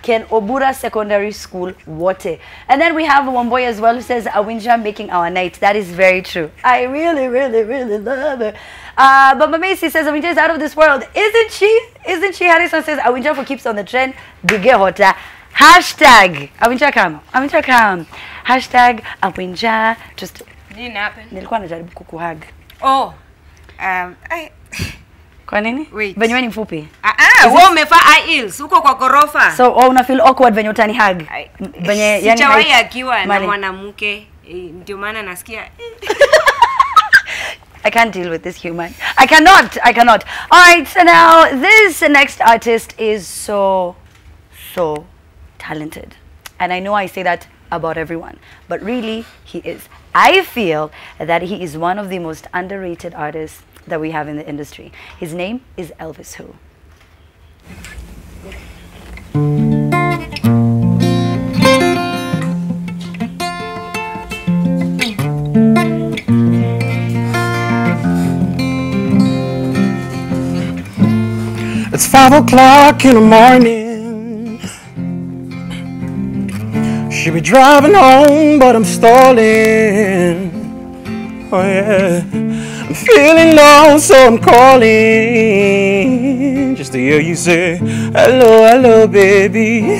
Ken Obura Secondary School, Wote. And then we have Wamboy as well who says, Awinja making our night. That is very true. I really, really, really love her. But Mamesi says, Awinja is out of this world. Isn't she? Isn't she? Harrison says, Awinja for keeps on the trend. Bige hota. Hashtag, Awinja come. Awinja come. Hashtag, Awinja. Just. Didn't happen. Nilikuwa najaribu kukuhug. Oh. Kwa nini? Wait. Venye wewe ni mfupi. Wewe umevaa high heels uko kwa gorofa. So una feel awkward venye utani hug. Venye yani sijawahi akiwa na mwanamke ndio maana nasikia I can't deal with this human. I cannot. All right, so now this next artist is so talented. And I know I say that about everyone, but really he is. I feel that he is one of the most underrated artists that we have in the industry. His name is Elvis Who. It's 5 o'clock in the morning. Should be driving home, but I'm stalling. Oh yeah, I'm feeling low, so I'm calling just to hear you say, hello, hello, baby.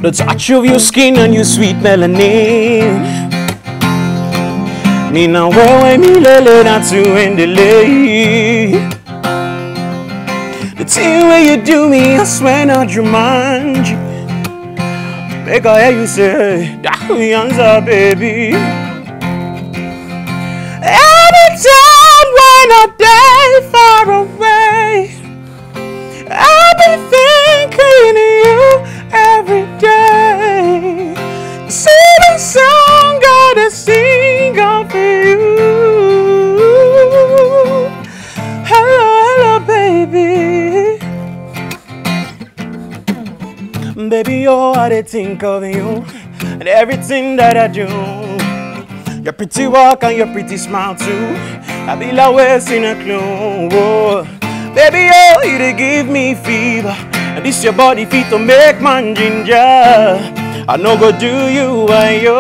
The touch of your skin and your sweet melanin. Nina wewe milele na tuendelee. The thing where you do me, I swear not your mind. Make I hear you say, Dahuyanza, baby. Anytime when I die far away, I'll be thinking of you every day. See the song gotta sing out for you. Hello, hello, baby. Baby, oh, I did think of you and everything that I do. Your pretty walk and your pretty smile too. I be like wasting a clue. Whoa. Baby, oh, you did give me fever. And this your body fit to make man ginger. I no go do you and you.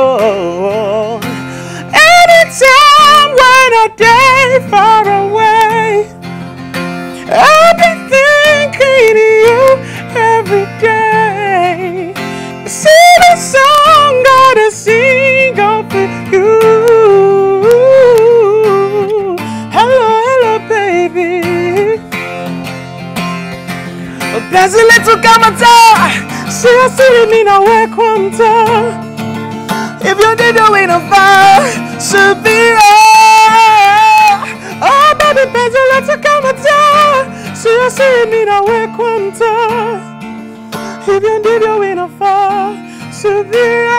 Anytime when I die far away, I'll be thinking of you every day. See the song gotta sing out for you. Hello, hello, baby. There's a little kamata. See, I see me now where quanta. If you did the way to fire, severe. Oh, baby, there's a little kamata. See, I see me now where quanta. If you did the way to fire, severe.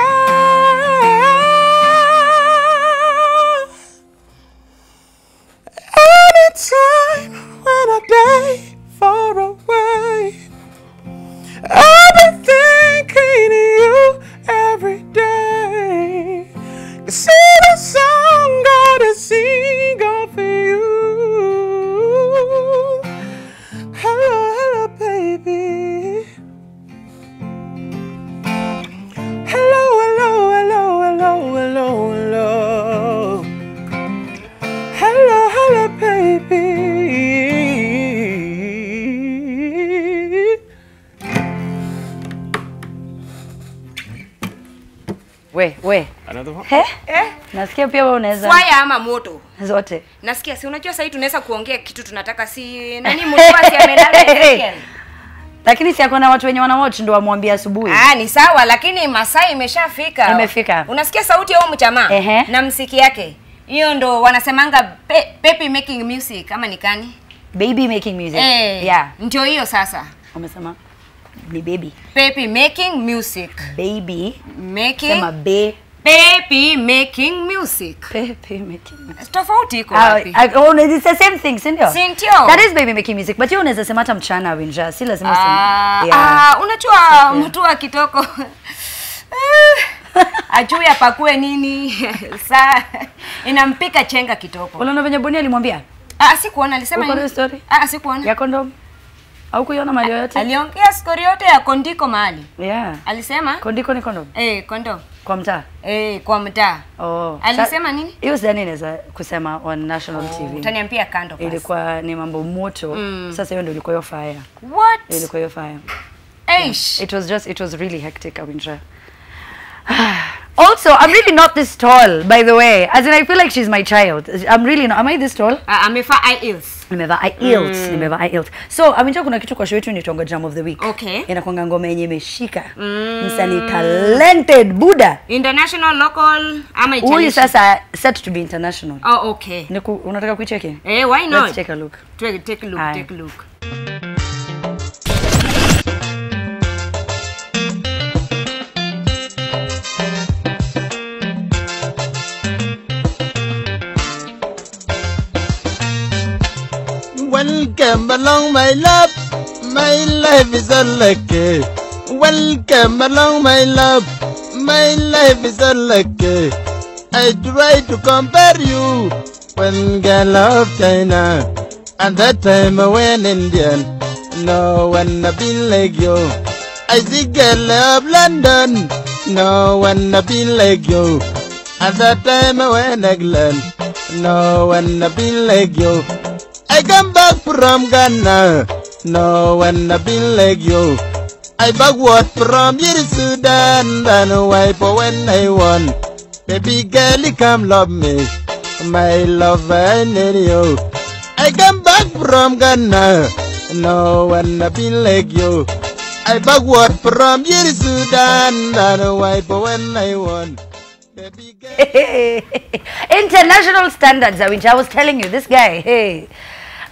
Anytime when I die far away, I'll be thinking of you every day. You see the song gotta sing out for you. Hello, hello, baby. Hello, hello, hello, hello, hello, hello. Hello, hello, baby. We. Another one? Nasikia pia wewe unaweza. Fire ama moto? Zote. Nasikia si unajua sasa tunaweza kuongea kitu tunataka si nani mtu asi amelala Lakini si akona watu wenye wanawatch ndo wamwambia asubuhi. Ni sawa lakini masaa imeshafika. Imefika. Unasikia sauti ya huyo mjamaa na msiki yake. Hiyo ndo wanasemanga baby making music kama ni kani? Baby making music. Yeah. Ndio hiyo sasa. Wamesema ni baby. Baby making music. Baby making. Sema baby making music. Baby making music. Tofauti iko wapi? It's the same thing, sindio? Sindio. That is baby making music. But you unaweza sema hata mchana Winja. Si lazima useme. Unajua mtu wa kitoko. Ajui apakue nini. Saa inampika chenga kitoko. Unaona venye Boni alimwambia? Sikuona alisema nini? Story? Sikuona. Ya kondom. Au kuiona mali yote? Aliongea story yote ya kondiko mahali. Yeah. Alisema kondiko ni kondom. Kondom. Kwa mtaa? Kwa mtaa. Alisema nini? Hiyo sidhani inaweza kusema on national TV. Utaniambia kando basi. Ilikuwa ni mambo moto. Sasa hiyo ndio ilikuwa hiyo fire. What? Ilikuwa hiyo fire. Eish. It was really hectic, Awinja. Also, I'm really not this tall, by the way. As in, I feel like she's my child. I'm really not. Am I this tall? Amevaa high heels. Nimevaa high heels. So, Aminja kuna kitu kwa show yetu inaitwa Jam of the Week. Okay. Inakuanga ngoma yenye imeshika. Msanii talented Buddha. International, local, ama Italian. Huyu sasa set to be international. Oh, okay. Unataka kuicheki? Why not? Let's take a look. Take a look, take a look. Welcome along, my love. My life is unlucky. Welcome along, my love. My life is unlucky. I try to compare you when girl of China, and that time when Indian. No one have been like you. I see girl of London. No one have been like you. At that time when England. No one have been like you. I come back from Ghana, no one have been like you. I backward from Sudan, and wipe when I won. Baby girl, you come love me, my love I need you. I come back from Ghana, no one have been like you. I backward from Sudan, and wipe when I won. International standards, Awinja. I was telling you, this guy, hey.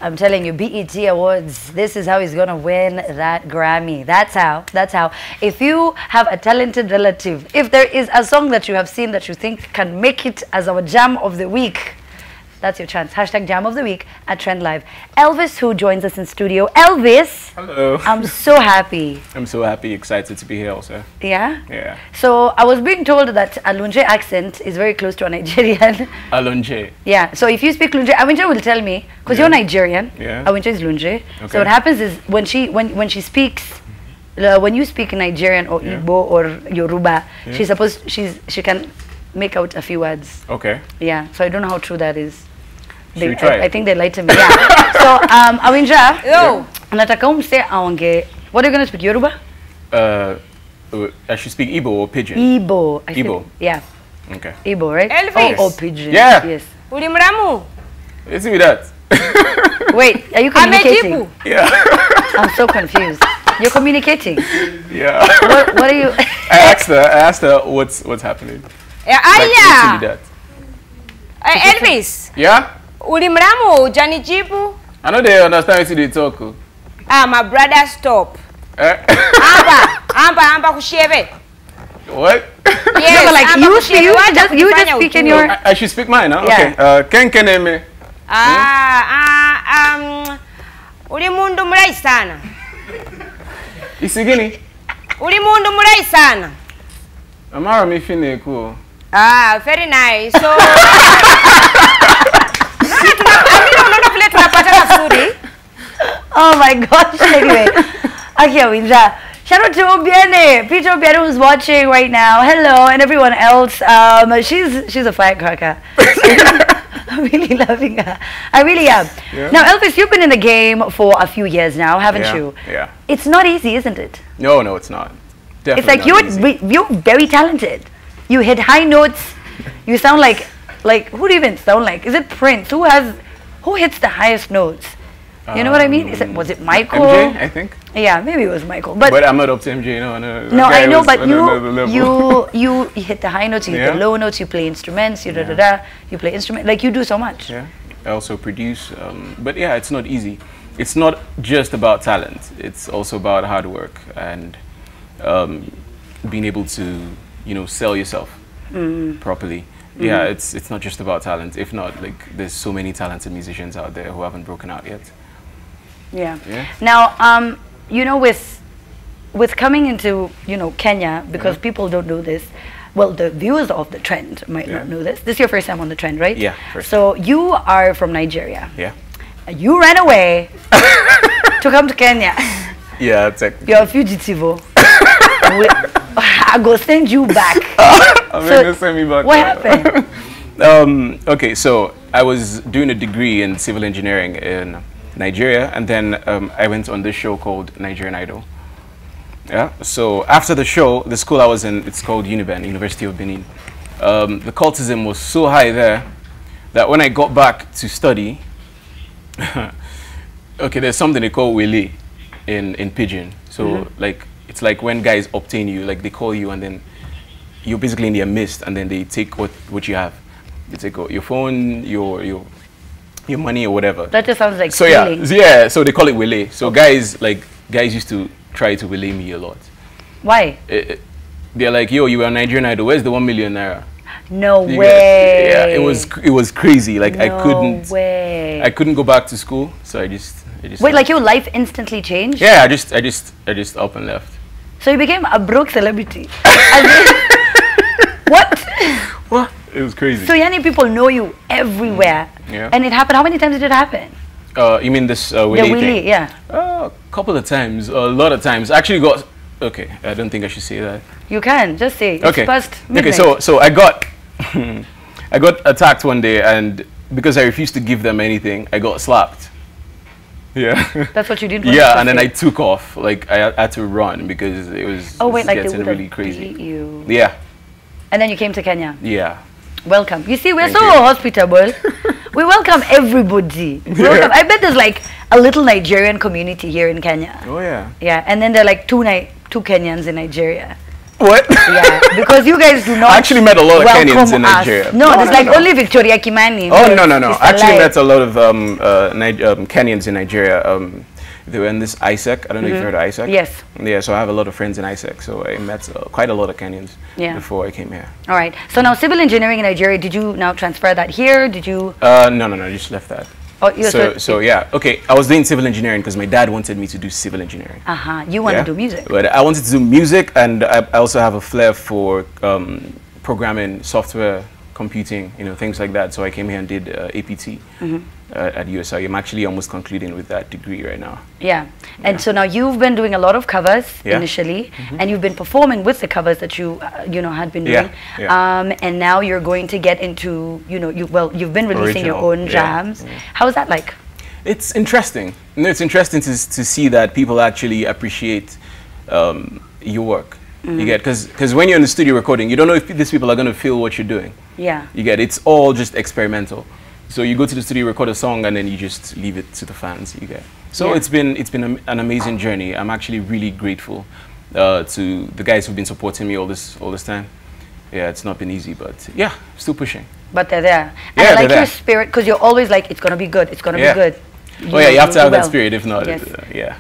I'm telling you, BET Awards, this is how he's going to win that Grammy. That's how. If you have a talented relative, if there is a song that you have seen that you think can make it as our Jam of the Week, that's your chance. Hashtag Jam of the Week at Trend Live. Elvis Who joins us in studio. Elvis. Hello. I'm so happy. I'm so happy, excited to be here also. Yeah? Yeah. So I was being told that a Lunje accent is very close to a Nigerian. A Lunje. Yeah. So if you speak Lunje, Awinja will tell me, because you're Nigerian. Yeah. Awinja is Lunje. Okay. So what happens is when she speaks, when you speak Nigerian or Igbo or Yoruba, she can make out a few words. Okay. Yeah. So I don't know how true that is. Should we try? I think they lied to me. Yeah. So Awinja, nataka umse aonge. What are you gonna speak? Yoruba? I should speak Igbo or Pidgin? Igbo. Igbo. Yeah. Okay. Igbo, right? Elvis. Oh, Pidgin. Yeah. Yes. Ulimramu. Let's see that. Wait, are you communicating? Yeah. I'm so confused. You're communicating? Yeah. What are you? I asked her what's happening. Yeah. Let's see that. Elvis. Yeah? Ulimramu, janijibu. I know they understand what they talk. My brother, stop. Amba kushebe. What? Yes, no, like you just speak in your. I should speak mine, huh? Yeah. Okay. Kenkeneme. Ulimundu mrai sana. Isigini? Ulimundu mrai sana. Amara mifine cool. Very nice. So Oh my gosh. Anyway. Okay, Awinja. Shout out to Obiene, Peter Obiene, who's watching right now. Hello, and everyone else. She's a firecracker. I'm really loving her. I really am. Yeah. Now, Elvis, you've been in the game for a few years now, haven't you? Yeah. It's not easy, isn't it? No, it's not. Definitely it's like you're very talented. You hit high notes. You sound like who do you even sound like? Is it Prince? Who hits the highest notes? You know what I mean? Was it Michael? MJ, I think. Yeah, maybe it was Michael. But I'm not up to MJ. No. No, I know, but you hit the high notes, you hit the low notes, you play instruments, you you play instrument, like you do so much. Yeah, I also produce. But yeah, it's not easy. It's not just about talent. It's also about hard work and being able to, you know, sell yourself properly. Yeah, it's not just about talent. If not, like, there's so many talented musicians out there who haven't broken out yet. Yeah. Now, you know, with coming into, you know, Kenya, because people don't know this, well, the viewers of the trend might not know this. This is your first time on the trend, right? Yeah, first So you are from Nigeria. Yeah. You ran away to come to Kenya. Yeah, technically. You're a fugitive. I go send you back. I'm gonna send me back. What happened? Okay, so I was doing a degree in civil engineering in Nigeria, and then I went on this show called Nigerian Idol. Yeah. So after the show, the school I was in, it's called Uniben, University of Benin. The cultism was so high there that when I got back to study, okay, there's something they call wele in Pidgin. So like, it's like when guys obtain you, like they call you and then you're basically in their midst, and then they take what you have. They take your phone, your money or whatever. That just sounds like so stealing. yeah, so they call it wele. So guys used to try to wele me a lot. Why? They're like, yo, you were a Nigerian Idol, where's the 1 million naira? No way. Yeah, it was crazy. Like no I couldn't go back to school, so I just Wait, like your life instantly changed? Yeah, I just up and left. So you became a broke celebrity. What? It was crazy. So yani people know you everywhere. Yeah. And it happened. How many times did it happen? You mean this wele thing? Yeah. A couple of times, a lot of times. I actually got. Okay, I don't think I should say that. You can just say. It's Okay. past midnight. Okay, so I got I got attacked one day, and because I refused to give them anything, I got slapped. Yeah. That's what you did. Yeah, and then I took off. Like I had to run because it was. Oh wait, like they getting would really have crazy. beat you. Yeah. And then you came to Kenya. Yeah. Welcome. You see, we're Thank so you. hospitable. We welcome everybody. Welcome. I bet there's like a little Nigerian community here in Kenya. Oh yeah. Yeah, and then there are like two Kenyans in Nigeria. What? Yeah, because you guys do not. I actually met a lot of welcome Kenyans in us. Nigeria. No, there's like only Victoria Kimani. Oh no. I actually alive. met a lot of Kenyans in Nigeria. They were in this ISEC. I don't know if you've heard of ISEC. Yes. Yeah, so I have a lot of friends in ISEC. So I met quite a lot of Kenyans before I came here. All right. So now civil engineering in Nigeria, did you now transfer that here? Did you? No, I just left that. Oh, you so yeah, okay. I was doing civil engineering because my dad wanted me to do civil engineering. You want to do music? But I wanted to do music, and I also have a flair for programming, software, computing, things like that. So I came here and did APT at USI. I'm actually almost concluding with that degree right now. Yeah. And so now you've been doing a lot of covers initially, and you've been performing with the covers that you had been doing. And now you're going to get into, you've been releasing your own jams. How is that like? It's interesting. It's interesting to see that people actually appreciate your work. You get, because when you're in the studio recording, you don't know if these people are going to feel what you're doing. Yeah. You get, it's all just experimental. So you go to the studio, record a song, and then you just leave it to the fans. You get. So it's been an amazing journey. I'm actually really grateful to the guys who've been supporting me all this time. Yeah, it's not been easy, but yeah, still pushing. But they're there. And I like your spirit, because you're always like, it's gonna be good. It's gonna be good. You have to have that spirit. If not, yeah.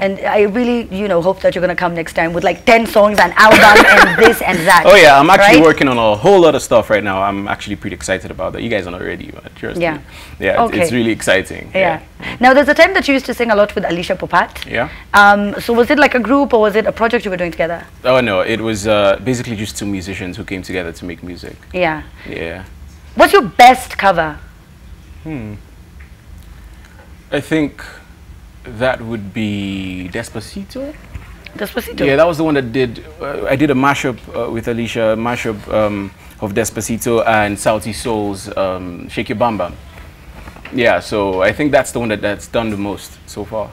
And I really, hope that you're gonna come next time with like 10 songs, an album, and this and that. Oh yeah, I'm actually working on a whole lot of stuff right now. I'm actually pretty excited about that. You guys are not ready, but trust me. Yeah, okay. It's really exciting. Yeah. Now there's a time that you used to sing a lot with Alicia Popat. Yeah. So was it like a group, or was it a project you were doing together? Oh no, it was basically just two musicians who came together to make music. Yeah. Yeah. What's your best cover? I think that would be Despacito. Despacito? Yeah, that was the one that I did a mashup with Alicia, of Despacito and Sauti Soul's Shake Your Bam Bam. Yeah, so I think that's the one that's done the most so far.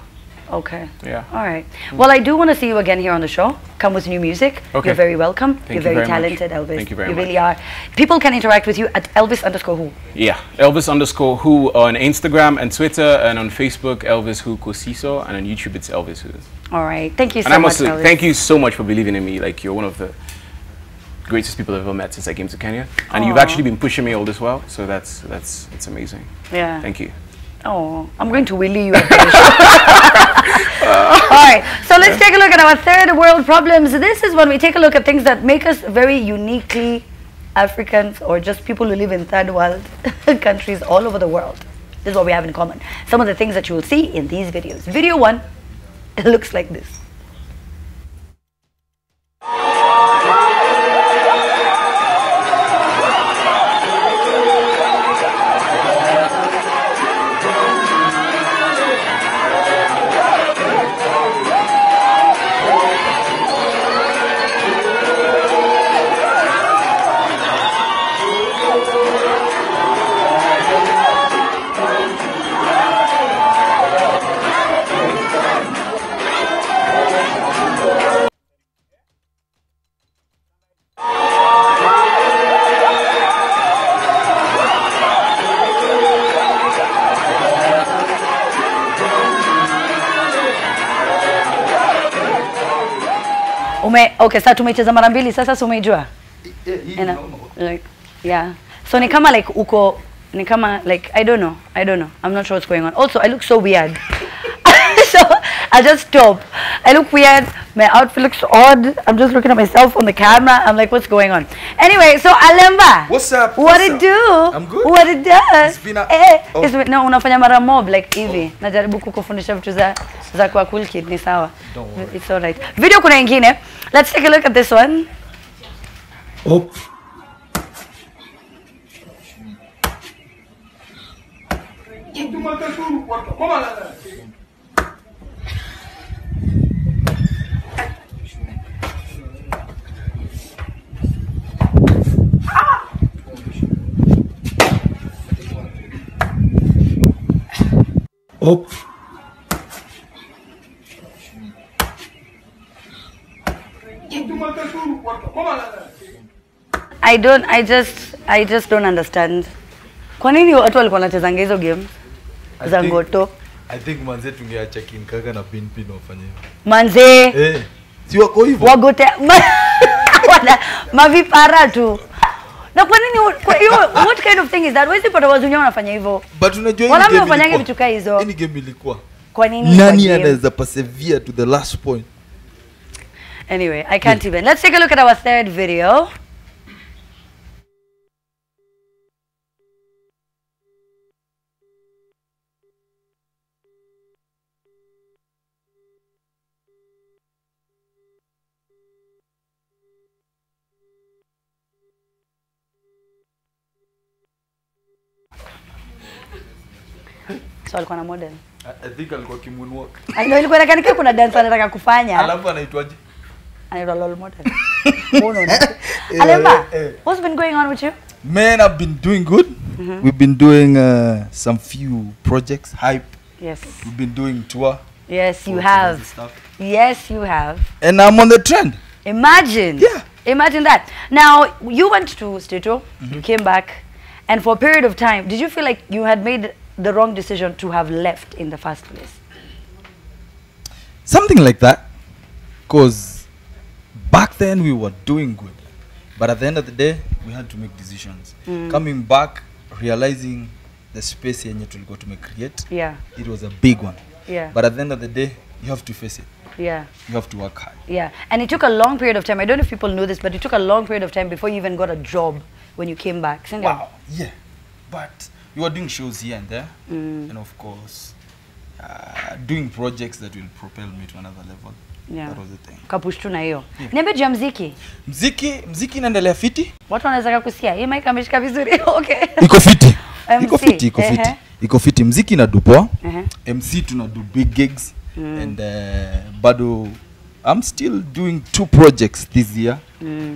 Okay. Yeah. All right. Well, I do want to see you again here on the show. Come with new music. Okay. You're very welcome. Thank You're you very very much. talented, Elvis. Thank you very You much. really are. People can interact with you at Elvis_Who. Yeah, Elvis_Who on Instagram and Twitter, and on Facebook, Elvis Who Kosiso, and on YouTube, it's Elvis Who. All right. Thank you so And I much, must say, Elvis. thank you so much for believing in me. Like, you're one of the greatest people I've ever met since I came to Kenya, and you've Aw. actually been pushing me all this while. So it's amazing. Yeah. Thank you. Oh, I'm going to willy you. All right, so let's take a look at our third world problems. This is when we take a look at things that make us very uniquely Africans, or just people who live in third world countries all over the world. This is what we have in common. Some of the things that you will see in these videos. Video 1, it looks like this. Okay, sasa tumecheza mara mbili, sasa si umeijua? Like, yeah. So ni kama like uko, ni kama like, I don't know. I'm not sure what's going on. Also, I look so weird. So, I just stop. I look weird. My outfit looks odd. I'm just looking at myself on the camera. I'm like, what's going on? Anyway, so Alemba. What's up? What it do? I'm good. What it does? It's been a... No, unafanya mara mob like hivi. Najaribu kukufundisha vitu za kwa cool kid, ni sawa. Don't worry. It's all right. Video kuna ingine. Let's take a look at this one. Oh. Oh. I just don't understand. Kwa nini watu walikuwa wanachezanga hizo game za ngoto? I think manze tungeacha King Kaka na Pin wafanye. Manze. Si wako hivyo. Wagote. Mavipara tu. Na kwa nini what kind of thing is that? Wezi pata wazunya wanafanya hivyo. But unajua hii game wanafanya vitu kama hizo. Hii game ilikuwa. Kwa nini? Nani anaweza persevere to the last point? Anyway, I can't even. Let's take a look at our third video. So alikuwa na model. I think alikuwa moonwalk. I know ilikuwa inakaa kuna dance anataka kufanya. Alafu anaitwaje? Anaitwa lol model. Alemba, what's been going on with you? Man, I've been doing good. We've been doing some few projects, hype. Yes. We've been doing tour. Yes, you have. Yes, you have. And I'm on the trend. Imagine. Yeah. Imagine that. Now, you went to Stato, you came back, and for a period of time, did you feel like you had made the wrong decision to have left in the first place? Something like that. Because back then we were doing good. But at the end of the day, we had to make decisions. Coming back, realizing the space yenye tulikuwa create, yeah, it was a big one. Yeah. But at the end of the day, you have to face it. Yeah. You have to work hard. Yeah. And it took a long period of time. I don't know if people know this, but it took a long period of time before you even got a job when you came back. Wow. Yeah. But you were doing shows here and there. And of course, doing projects that will propel me to another level. Yeah. That was the thing. Kapushtu na hiyo. Niambie juu ya mziki. Mziki inaendelea fiti. Watu wanaweza kusikia. Hii mic ameshika vizuri. Okay. Iko fiti. MC. Iko fiti. Mziki inadu poa. MC tunadu big gigs. And bado I'm still doing 2 projects this year.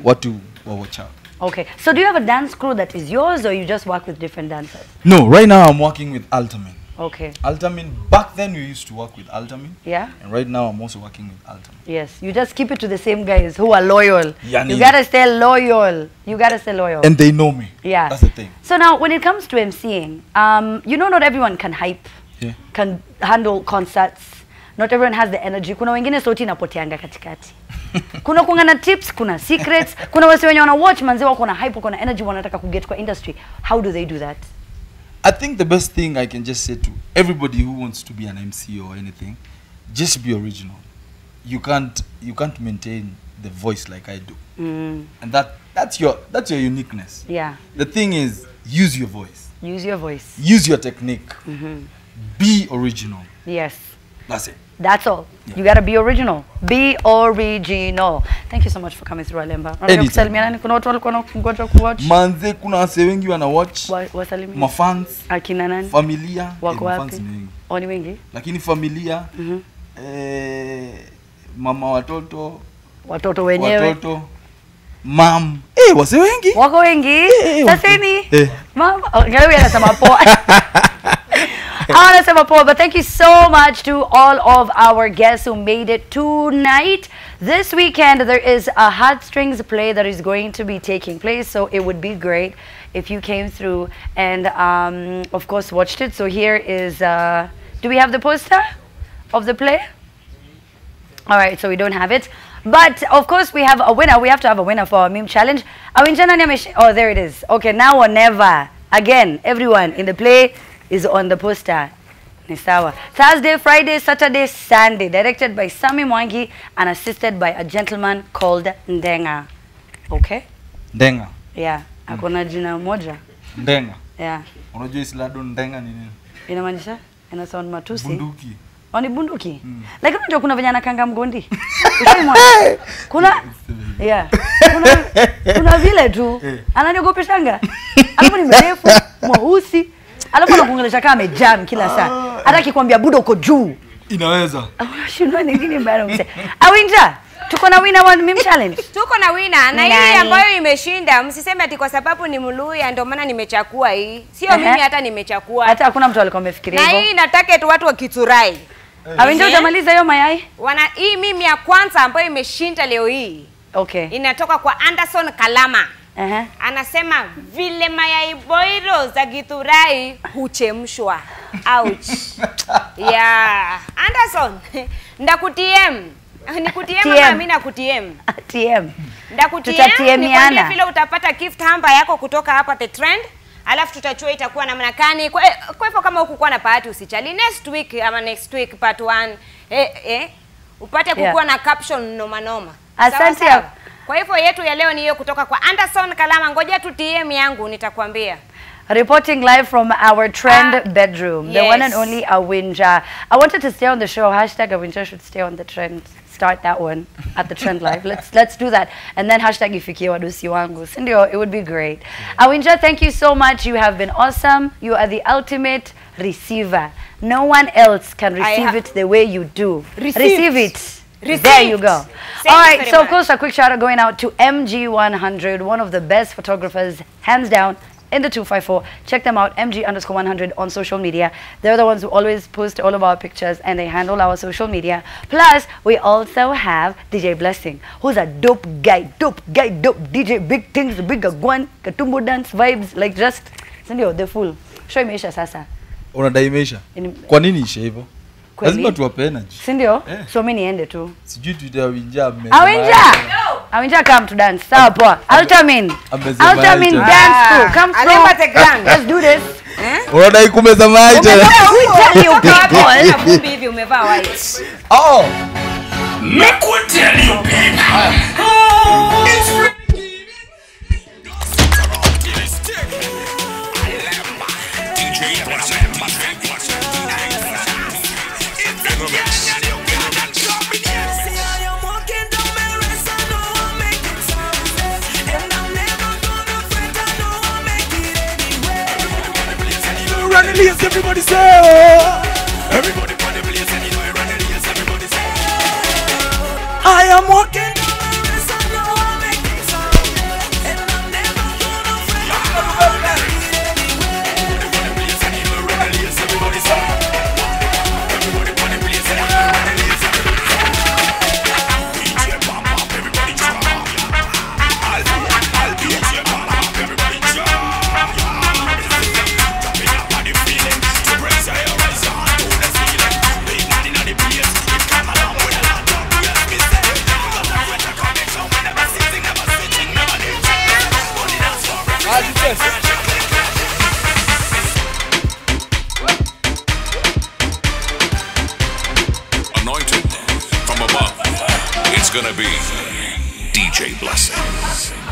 Watu wa watch out. Okay. So do you have a dance crew that is yours, or you just work with different dancers? No, right now I'm working with Ultimate. Okay. Altamin, back then we used to work with Altamin. Yeah. And right now I'm also working with Altamin. Yes, you just keep it to the same guys who are loyal. Yani. You gotta stay loyal. You gotta stay loyal. And they know me. Yeah. That's the thing. So now, when it comes to MCing, you know, not everyone can hype, can handle concerts. Not everyone has the energy. Kuna wengine sauti inapoteanga katikati. Kuna kungana tips, kuna secrets, kuna wasi wenye wana watch manzi wako na hype, kuna energy wanataka kuget kwa industry. How do they do that? I think the best thing I can just say to everybody who wants to be an MC or anything, just be original. You can't maintain the voice like I do. And that's your uniqueness. Yeah. The thing is, use your voice. Use your voice. Use your technique. Be original. Yes. That's it. That's all. You gotta be original. Be original. Thank you so much for coming through, Alemba. Anytime. Kuna watu walikuwa wanangoja kuwatch. Manze, kuna wase wengi wana watch. Wasalimia. Mafans. Akina nani? Familia. Wako wapi? Mafans ni wengi. Oni wengi? Lakini familia. Mama watoto. Watoto wenyewe. Watoto. Mam. Wase wengi. Wako wengi. Sasa ni. Mama. Ngalewi anasema poa. But thank you so much to all of our guests who made it tonight. This weekend there is a heartstrings play that is going to be taking place, so it would be great if you came through and of course watched it. So here is do we have the poster of the play? All right, so we don't have it, but of course we have a winner. We have to have a winner for our meme challenge. Oh, there it is. Okay, now or never. Again, everyone in the play is on the poster. Nisawa. Thursday, Friday, Saturday, Sunday. Directed by Sami Mwangi and assisted by a gentleman called Ndenga. Okay? Ndenga. Yeah. Akona jina moja. Ndenga. Yeah. Unajua islado Ndenga ni nini? Inamaanisha? Ina sound matusi. Bunduki. Ni bunduki? Lakini unajua kuna vijana kanga mgondi. Kuna yeah. Kuna vile tu. Ananiogopeshanga. Alafu ni mrefu, mweusi. Alafu anakuongelesha kama amejam kila saa. Hata akikwambia budo uko juu. Inaweza. Shindwa ningine mbaya mse. Awinja, tuko na winner wa meme challenge. Tuko na winner na hii ambayo imeshinda. Msiseme ati kwa sababu ni Mluya ndio maana nimechakua hii. Sio mimi hata nimechakua. Hata hakuna mtu alikuwa amefikiria hivyo. Na hii nataka tu watu wa Kiturai. Awinja utamaliza hiyo mayai? Hii mimi ya kwanza ambayo imeshinda leo hii. Okay. Inatoka kwa Anderson Kalama. Anasema vile mayai boiro za Githurai huchemshwa. Ouch. Yeah. Anderson, ndakutiem. Nikutiem ama mimi nakutiem? TM. Ndakutiem. Nikwambie vile utapata gift hamper yako kutoka hapa The Trend. Alafu tutachua itakuwa namna gani. Kwa hivyo kama hukukuwa na party usichali. Next week part 1 upate kukuwa na caption noma noma. Asante. Kwa hivyo yetu ya leo ni hiyo kutoka kwa Anderson Kalama. Ngoja tu TM yangu nitakwambia. Reporting live from our Trend bedroom, the one and only Awinja. I wanted to stay on the show. Hashtag Awinja should stay on the Trend. Start that one at the Trend live. Let's do that. And then hashtag ifikie wadusi wangu. Sindio, it would be great. Awinja, thank you so much. You have been awesome. You are the ultimate receiver. No one else can receive it the way you do. Receive it. There you go. All right, so of course a quick shout out going out to MG100, one of the best photographers, hands down, in the 254. Check them out, MG_100 on social media. They're the ones who always post all of our pictures and they handle our social media. Plus, we also have DJ Blessing, who's a dope guy, dope DJ, big things, big one, katumbo dance vibes, like just, sindio, the full. Show imeisha sasa. Unadai imeisha? Kwa nini ishe hivyo? Lazima tuwape energy. Sindio? So mimi niende tu. Sijui tu Awinja Awinja come to dance. Sawa poa. Altamin dance crew. Come through. Alemba the grand. Let's do this. Unadai kumeza maji tena. Tell you people. Vumbi hivi umevaa white. Oh. Make what tell you people. Everybody say, oh. Everybody on the place and you know you're running the everybody say, oh. I am walking down the race and I wanna make it so, and I'm never gonna fret. Everybody on the place and you know you're running the everybody say, gonna be DJ Blessings.